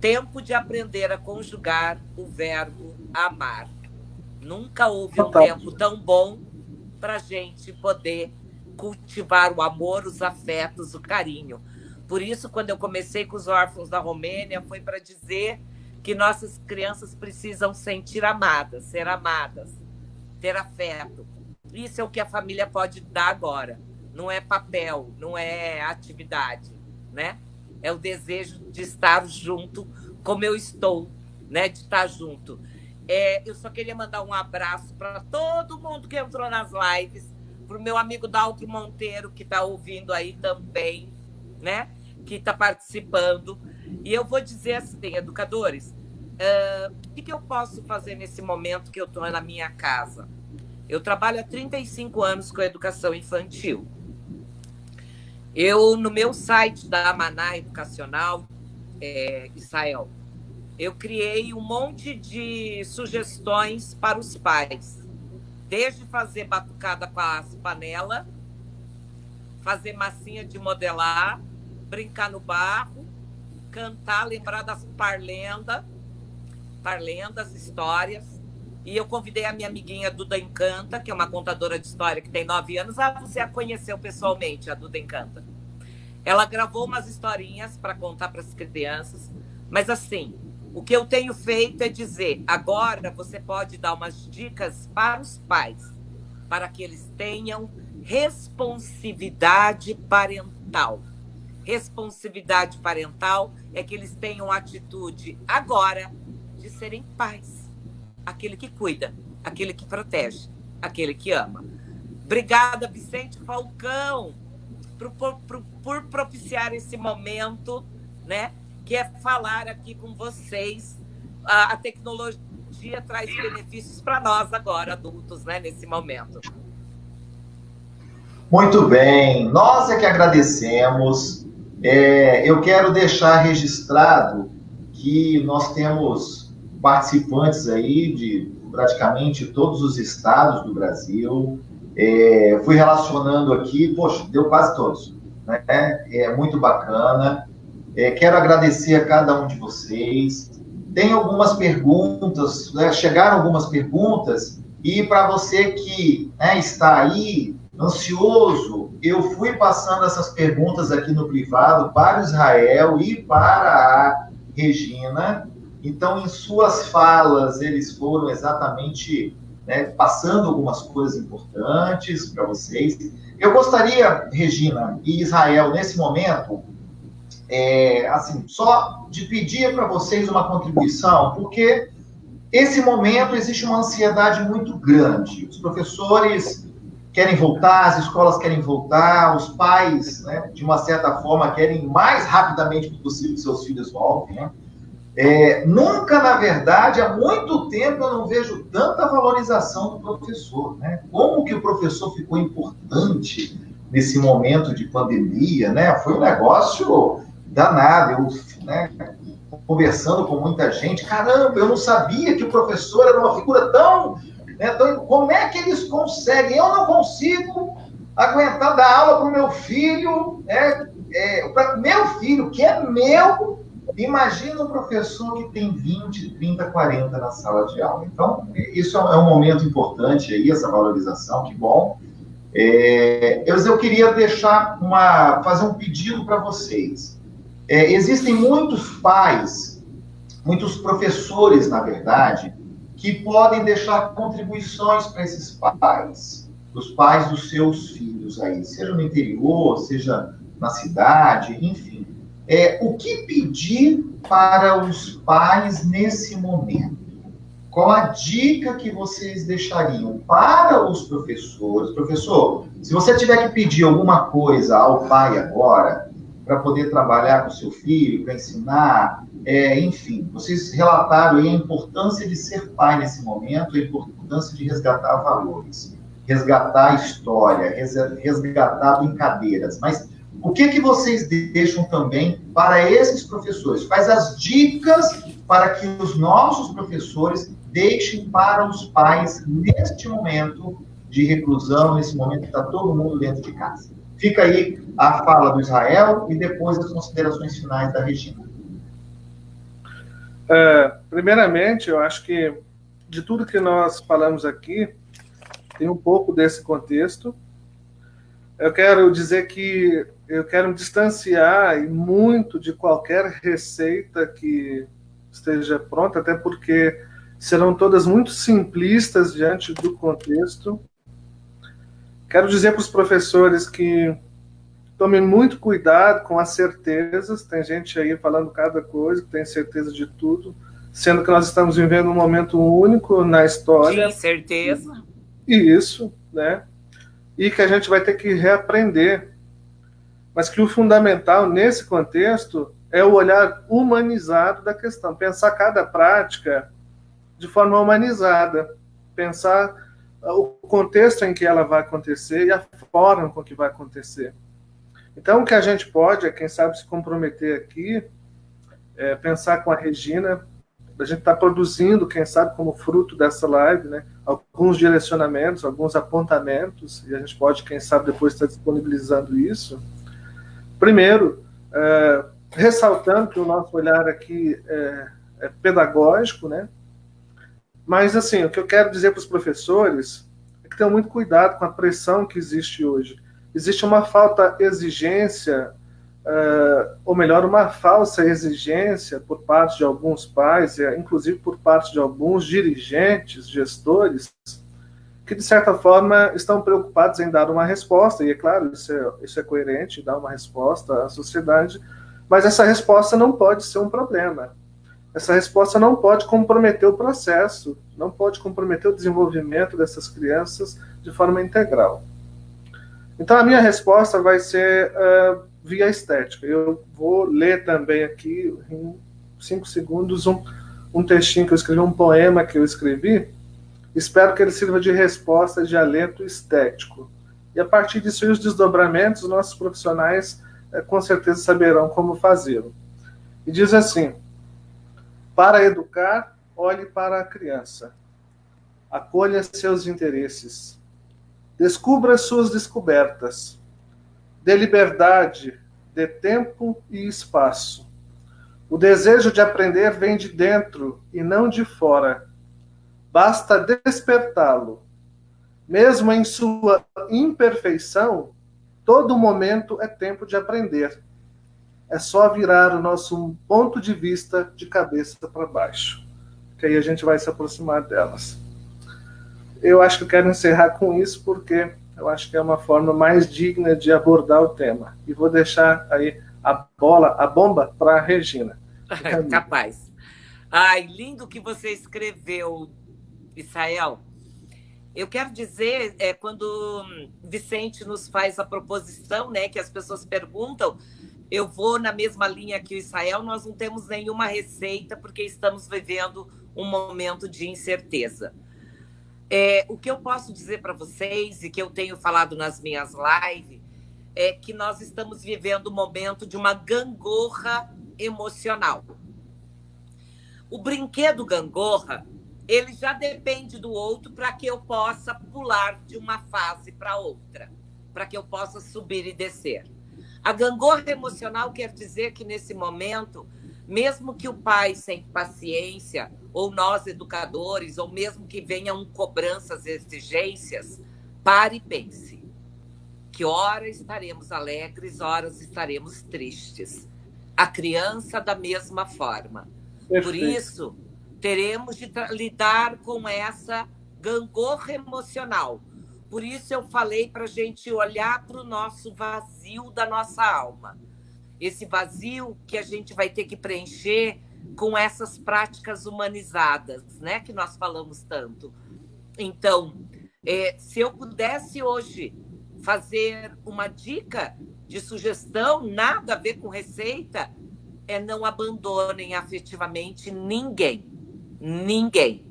Tempo de aprender a conjugar o verbo amar. Nunca houve um tempo tão bom para a gente poder cultivar o amor, os afetos, o carinho. Por isso, quando eu comecei com os órfãos da Romênia, foi para dizer que nossas crianças precisam sentir amadas, ser amadas, ter afeto. Isso é o que a família pode dar agora. Não é papel, não é atividade, né? É o desejo de estar junto, como eu estou, né? De estar junto. Eu só queria mandar um abraço para todo mundo que entrou nas lives, para o meu amigo Daltro Monteiro, que está ouvindo aí também, né? Que está participando. E eu vou dizer assim, educadores, o que eu posso fazer nesse momento que eu estou na minha casa? Eu trabalho há 35 anos com educação infantil. No meu site da Maná Educacional, Israel, eu criei um monte de sugestões para os pais. Desde fazer batucada com as panelas, fazer massinha de modelar, brincar no barro, cantar, lembrar das parlendas, histórias. E eu convidei a minha amiguinha Duda Encanta, que é uma contadora de história que tem 9 anos. Você a conheceu pessoalmente, a Duda Encanta. Ela gravou umas historinhas para contar para as crianças. Mas assim, o que eu tenho feito é dizer, agora você pode dar umas dicas para os pais, para que eles tenham responsividade parental. Responsividade parental é que eles tenham atitude agora de serem pais. Aquele que cuida, aquele que protege, aquele que ama. Obrigada, Vicente Falcão, por propiciar esse momento, né? Que é falar aqui com vocês. A tecnologia traz benefícios para nós agora, adultos, né? Nesse momento. Muito bem, nós é que agradecemos. Eu quero deixar registrado que nós temos participantes aí de praticamente todos os estados do Brasil. Fui relacionando aqui, poxa, deu quase todos, né? É muito bacana. Quero agradecer a cada um de vocês. Tem algumas perguntas, né? Chegaram algumas perguntas, e para você que, né, está aí ansioso, eu fui passando essas perguntas aqui no privado para o Israel e para a Regina. Então, em suas falas, eles foram exatamente, né, passando algumas coisas importantes para vocês. Eu gostaria, Regina e Israel, nesse momento, assim, só de pedir para vocês uma contribuição, porque esse momento existe uma ansiedade muito grande. Os professores querem voltar, as escolas querem voltar, os pais, né, de uma certa forma, querem mais rapidamente possível que seus filhos voltem, né? Nunca, na verdade, há muito tempo eu não vejo tanta valorização do professor, né? Como que o professor ficou importante nesse momento de pandemia, né? Foi um negócio danado. Eu, né, conversando com muita gente, caramba, eu não sabia que o professor era uma figura tão, né, como é que eles conseguem? Eu não consigo aguentar dar aula para o meu filho, para meu filho, que é meu. Imagina um professor que tem 20, 30, 40 na sala de aula. Então, isso é um momento importante aí, essa valorização, que bom. Eu queria fazer um pedido para vocês. Existem muitos pais, muitos professores, na verdade, que podem deixar contribuições para esses pais, os pais dos seus filhos aí, seja no interior, seja na cidade, enfim. O que pedir para os pais nesse momento? qual a dica que vocês deixariam para os professores? Professor, se você tiver que pedir alguma coisa ao pai agora, para poder trabalhar com seu filho, para ensinar, enfim, vocês relataram aí a importância de ser pai nesse momento, a importância de resgatar valores, resgatar história, resgatar brincadeiras, mas o que vocês deixam também para esses professores? Quais as dicas para que os nossos professores deixem para os pais neste momento de reclusão, nesse momento que está todo mundo dentro de casa? Fica aí a fala do Israel e depois as considerações finais da Regina. Primeiramente, eu acho que de tudo que nós falamos aqui, tem um pouco desse contexto. Eu quero dizer que eu quero me distanciar muito de qualquer receita que esteja pronta, até porque serão todas muito simplistas diante do contexto. Quero dizer para os professores que tomem muito cuidado com as certezas. Tem gente aí falando cada coisa, que tem certeza de tudo, sendo que nós estamos vivendo um momento único na história. Sim, certeza. Isso, né? E que a gente vai ter que reaprender. Mas que o fundamental nesse contexto é o olhar humanizado da questão. Pensar cada prática de forma humanizada. Pensar o contexto em que ela vai acontecer e a forma com que vai acontecer. Então, o que a gente pode quem sabe, se comprometer aqui, pensar com a Regina, a gente está produzindo, quem sabe, como fruto dessa live, né, alguns direcionamentos, alguns apontamentos, e a gente pode, quem sabe, depois estar disponibilizando isso. Primeiro, ressaltando que o nosso olhar aqui é pedagógico, né? Mas, assim, o que eu quero dizer para os professores é que tenham muito cuidado com a pressão que existe hoje. Existe uma falta exigência, ou melhor, uma falsa exigência por parte de alguns pais, inclusive por parte de alguns dirigentes, gestores, que, de certa forma, estão preocupados em dar uma resposta, e, é claro, isso é coerente, dar uma resposta à sociedade, mas essa resposta não pode ser um problema. Essa resposta não pode comprometer o processo, não pode comprometer o desenvolvimento dessas crianças de forma integral. Então, a minha resposta vai ser via estética. Eu vou ler também aqui, em 5 segundos, um textinho que eu escrevi, um poema que eu escrevi. Espero que ele sirva de resposta de alento estético. E, a partir disso, os desdobramentos, nossos profissionais com certeza saberão como fazê-lo. E diz assim: para educar, olhe para a criança. Acolha seus interesses. Descubra suas descobertas. Dê liberdade, dê tempo e espaço. O desejo de aprender vem de dentro e não de fora. Basta despertá-lo. Mesmo em sua imperfeição, todo momento é tempo de aprender. É só virar o nosso ponto de vista de cabeça para baixo, que aí a gente vai se aproximar delas. Eu acho que eu quero encerrar com isso, porque eu acho que é uma forma mais digna de abordar o tema. E vou deixar aí a bomba para a Regina. Capaz. Ai, lindo que você escreveu, Israel. Eu quero dizer, quando Vicente nos faz a proposição, né, que as pessoas perguntam, eu vou na mesma linha que o Israel, nós não temos nenhuma receita, porque estamos vivendo um momento de incerteza. O que eu posso dizer para vocês, e que eu tenho falado nas minhas lives, é que nós estamos vivendo um momento de uma gangorra emocional. O brinquedo gangorra, ele já depende do outro para que eu possa pular de uma fase para outra, para que eu possa subir e descer. A gangorra emocional quer dizer que, nesse momento, mesmo que o pai sem paciência, ou nós educadores, ou mesmo que venham cobranças e exigências, pare e pense. Que ora estaremos alegres, horas estaremos tristes. A criança da mesma forma. Perfeito. Por isso, teremos de lidar com essa gangorra emocional. Por isso eu falei para a gente olhar para o nosso vazio da nossa alma. Esse vazio que a gente vai ter que preencher com essas práticas humanizadas, né, que nós falamos tanto. Então, se eu pudesse hoje fazer uma dica de sugestão, nada a ver com receita, não abandonem afetivamente ninguém. Ninguém.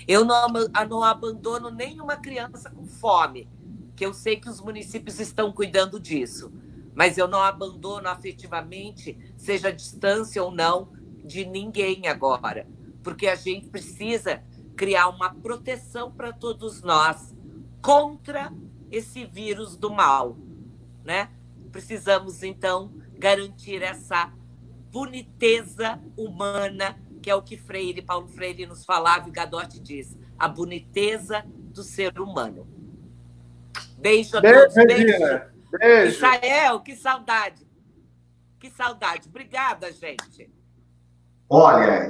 Eu não abandono nenhuma criança com fome, que eu sei que os municípios estão cuidando disso, mas eu não abandono afetivamente, seja a distância ou não, de ninguém agora, porque a gente precisa criar uma proteção para todos nós contra esse vírus do mal, né? Precisamos, então, garantir essa boniteza humana, que é o que Paulo Freire nos falava e Gadotti diz, a boniteza do ser humano. Beijo a todos. Beijo. Israel, que saudade. Que saudade. Obrigada, gente. Olha,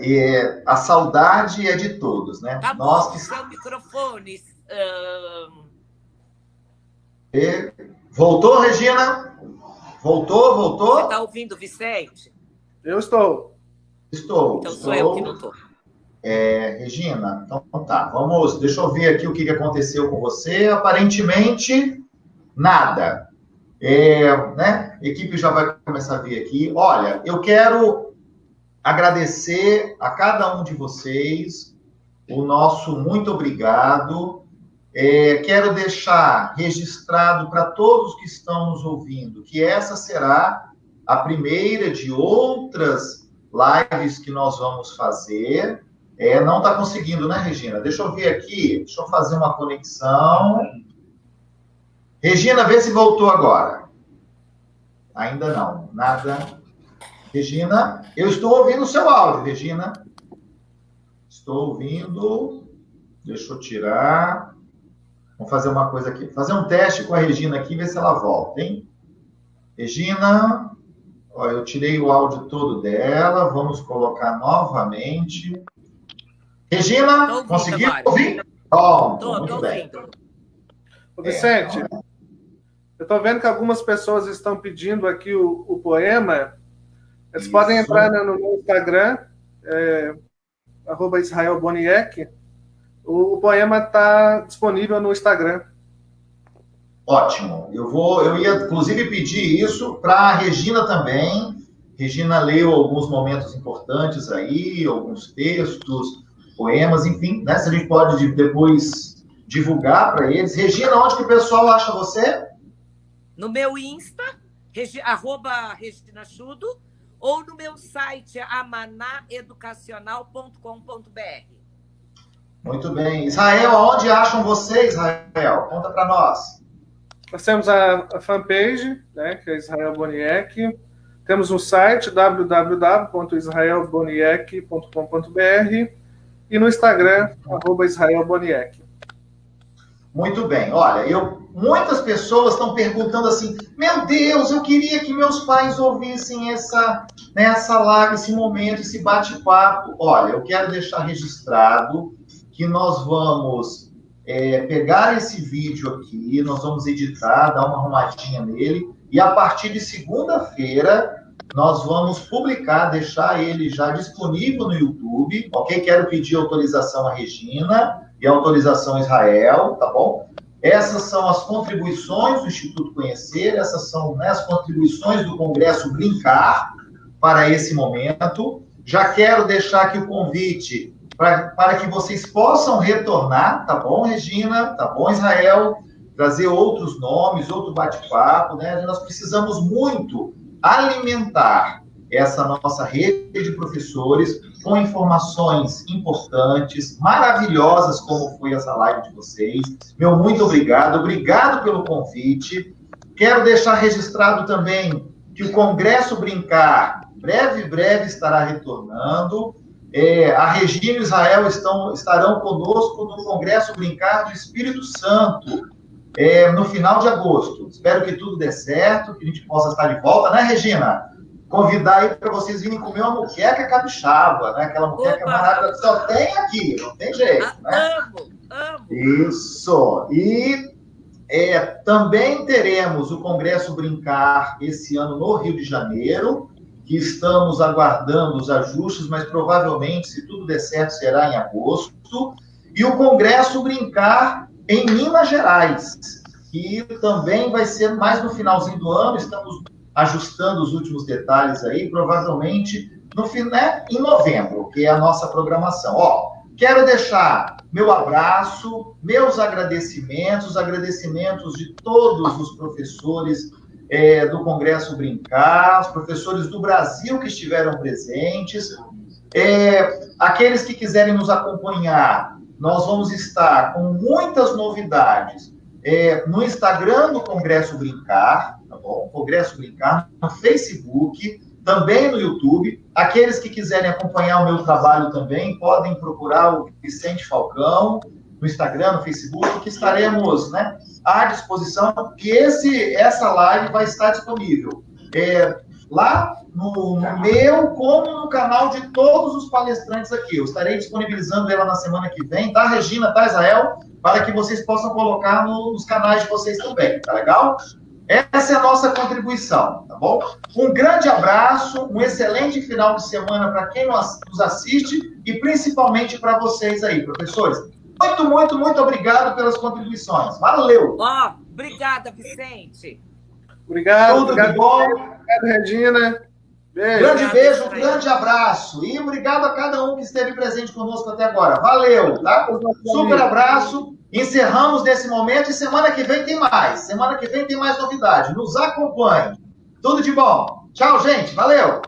a saudade é de todos, né? Tá Nós bom, que... seu microfone. Voltou, Regina? Voltou? Você está ouvindo, Vicente? Eu estou. Estou. Sou eu que não estou. Regina, então tá. Deixa eu ver aqui o que aconteceu com você. Aparentemente, nada. Né? A equipe já vai começar a vir aqui. Olha, eu quero agradecer a cada um de vocês o nosso muito obrigado. Quero deixar registrado para todos que estão nos ouvindo que essa será a primeira de outras lives que nós vamos fazer. Não está conseguindo, né, Regina? Deixa eu ver aqui, deixa eu fazer uma conexão. Regina, vê se voltou agora. Ainda não, nada. Regina, eu estou ouvindo o seu áudio, Regina. Estou ouvindo. Deixa eu tirar. Vamos fazer uma coisa aqui. Fazer um teste com a Regina aqui, ver se ela volta, hein? Regina, ó, eu tirei o áudio todo dela. Vamos colocar novamente. Regina, conseguiu ouvir? Muito bem. Vicente, eu estou vendo que algumas pessoas estão pedindo aqui o poema. Eles podem entrar no meu Instagram, @IsraelBoniek. O poema está disponível no Instagram. Ótimo. Eu ia, inclusive, pedir isso para a Regina também. Regina leu alguns momentos importantes aí, alguns textos, poemas, enfim, né? Se a gente pode depois divulgar para eles. Regina, onde que o pessoal acha você? No meu Insta, @Regina Chudo, ou no meu site, amanaeducacional.com.br. Muito bem. Israel, onde acham você, Israel? Conta para nós. Nós temos a fanpage, né, que é Israel Boniek. Temos um site, www.israelboniek.com.br. E no Instagram, @IsraelBoniek. Muito bem. Olha, muitas pessoas estão perguntando assim, meu Deus, eu queria que meus pais ouvissem essa live, esse momento, esse bate-papo. Olha, eu quero deixar registrado que nós vamos pegar esse vídeo aqui, nós vamos editar, dar uma arrumadinha nele, e a partir de segunda-feira nós vamos publicar, deixar ele já disponível no YouTube, ok? Quero pedir autorização à Regina e autorização a Israel, tá bom? Essas são as contribuições do Instituto Conhecer, essas são, né, as contribuições do Congresso Brincar para esse momento. Já quero deixar aqui o convite para que vocês possam retornar, tá bom, Regina? Tá bom, Israel? Trazer outros nomes, outro bate-papo, né? Nós precisamos muito alimentar essa nossa rede de professores com informações importantes, maravilhosas, como foi essa live de vocês. Meu muito obrigado pelo convite. Quero deixar registrado também que o Congresso Brincar, breve estará retornando. A Regina e o Israel estarão conosco no Congresso Brincar do Espírito Santo, no final de agosto. Espero que tudo dê certo, que a gente possa estar de volta, né, Regina? Convidar aí para vocês virem comer uma moqueca capixaba, né? Aquela moqueca maravilhosa que só tem aqui, não tem jeito, né? Amo! Isso! E também teremos o Congresso Brincar esse ano no Rio de Janeiro, que estamos aguardando os ajustes, mas provavelmente, se tudo der certo, será em agosto. E o Congresso Brincar em Minas Gerais, que também vai ser mais no finalzinho do ano. Estamos ajustando os últimos detalhes aí, provavelmente em novembro, que é a nossa programação. Quero deixar meu abraço, meus agradecimentos, agradecimentos de todos os professores do Congresso Brincar, os professores do Brasil que estiveram presentes, aqueles que quiserem nos acompanhar. Nós vamos estar com muitas novidades no Instagram do Congresso Brincar, tá bom? Congresso Brincar, no Facebook, também no YouTube. Aqueles que quiserem acompanhar o meu trabalho também podem procurar o Vicente Falcão no Instagram, no Facebook, que estaremos, né, à disposição. E essa live vai estar disponível lá no meu, como no canal de todos os palestrantes aqui. Eu estarei disponibilizando ela na semana que vem, tá, Regina, tá, Israel? Para que vocês possam colocar nos canais de vocês também, tá legal? Essa é a nossa contribuição, tá bom? Um grande abraço, um excelente final de semana para quem nos assiste e principalmente para vocês aí, professores. Muito, muito, muito obrigado pelas contribuições. Valeu! Obrigada, Vicente. Obrigado. Tudo de bom. Obrigado, Regina. Beijo. Grande beijo, um grande abraço. E obrigado a cada um que esteve presente conosco até agora. Valeu, tá? Super abraço. Encerramos nesse momento e semana que vem tem mais. Semana que vem tem mais novidade. Nos acompanhe. Tudo de bom. Tchau, gente. Valeu.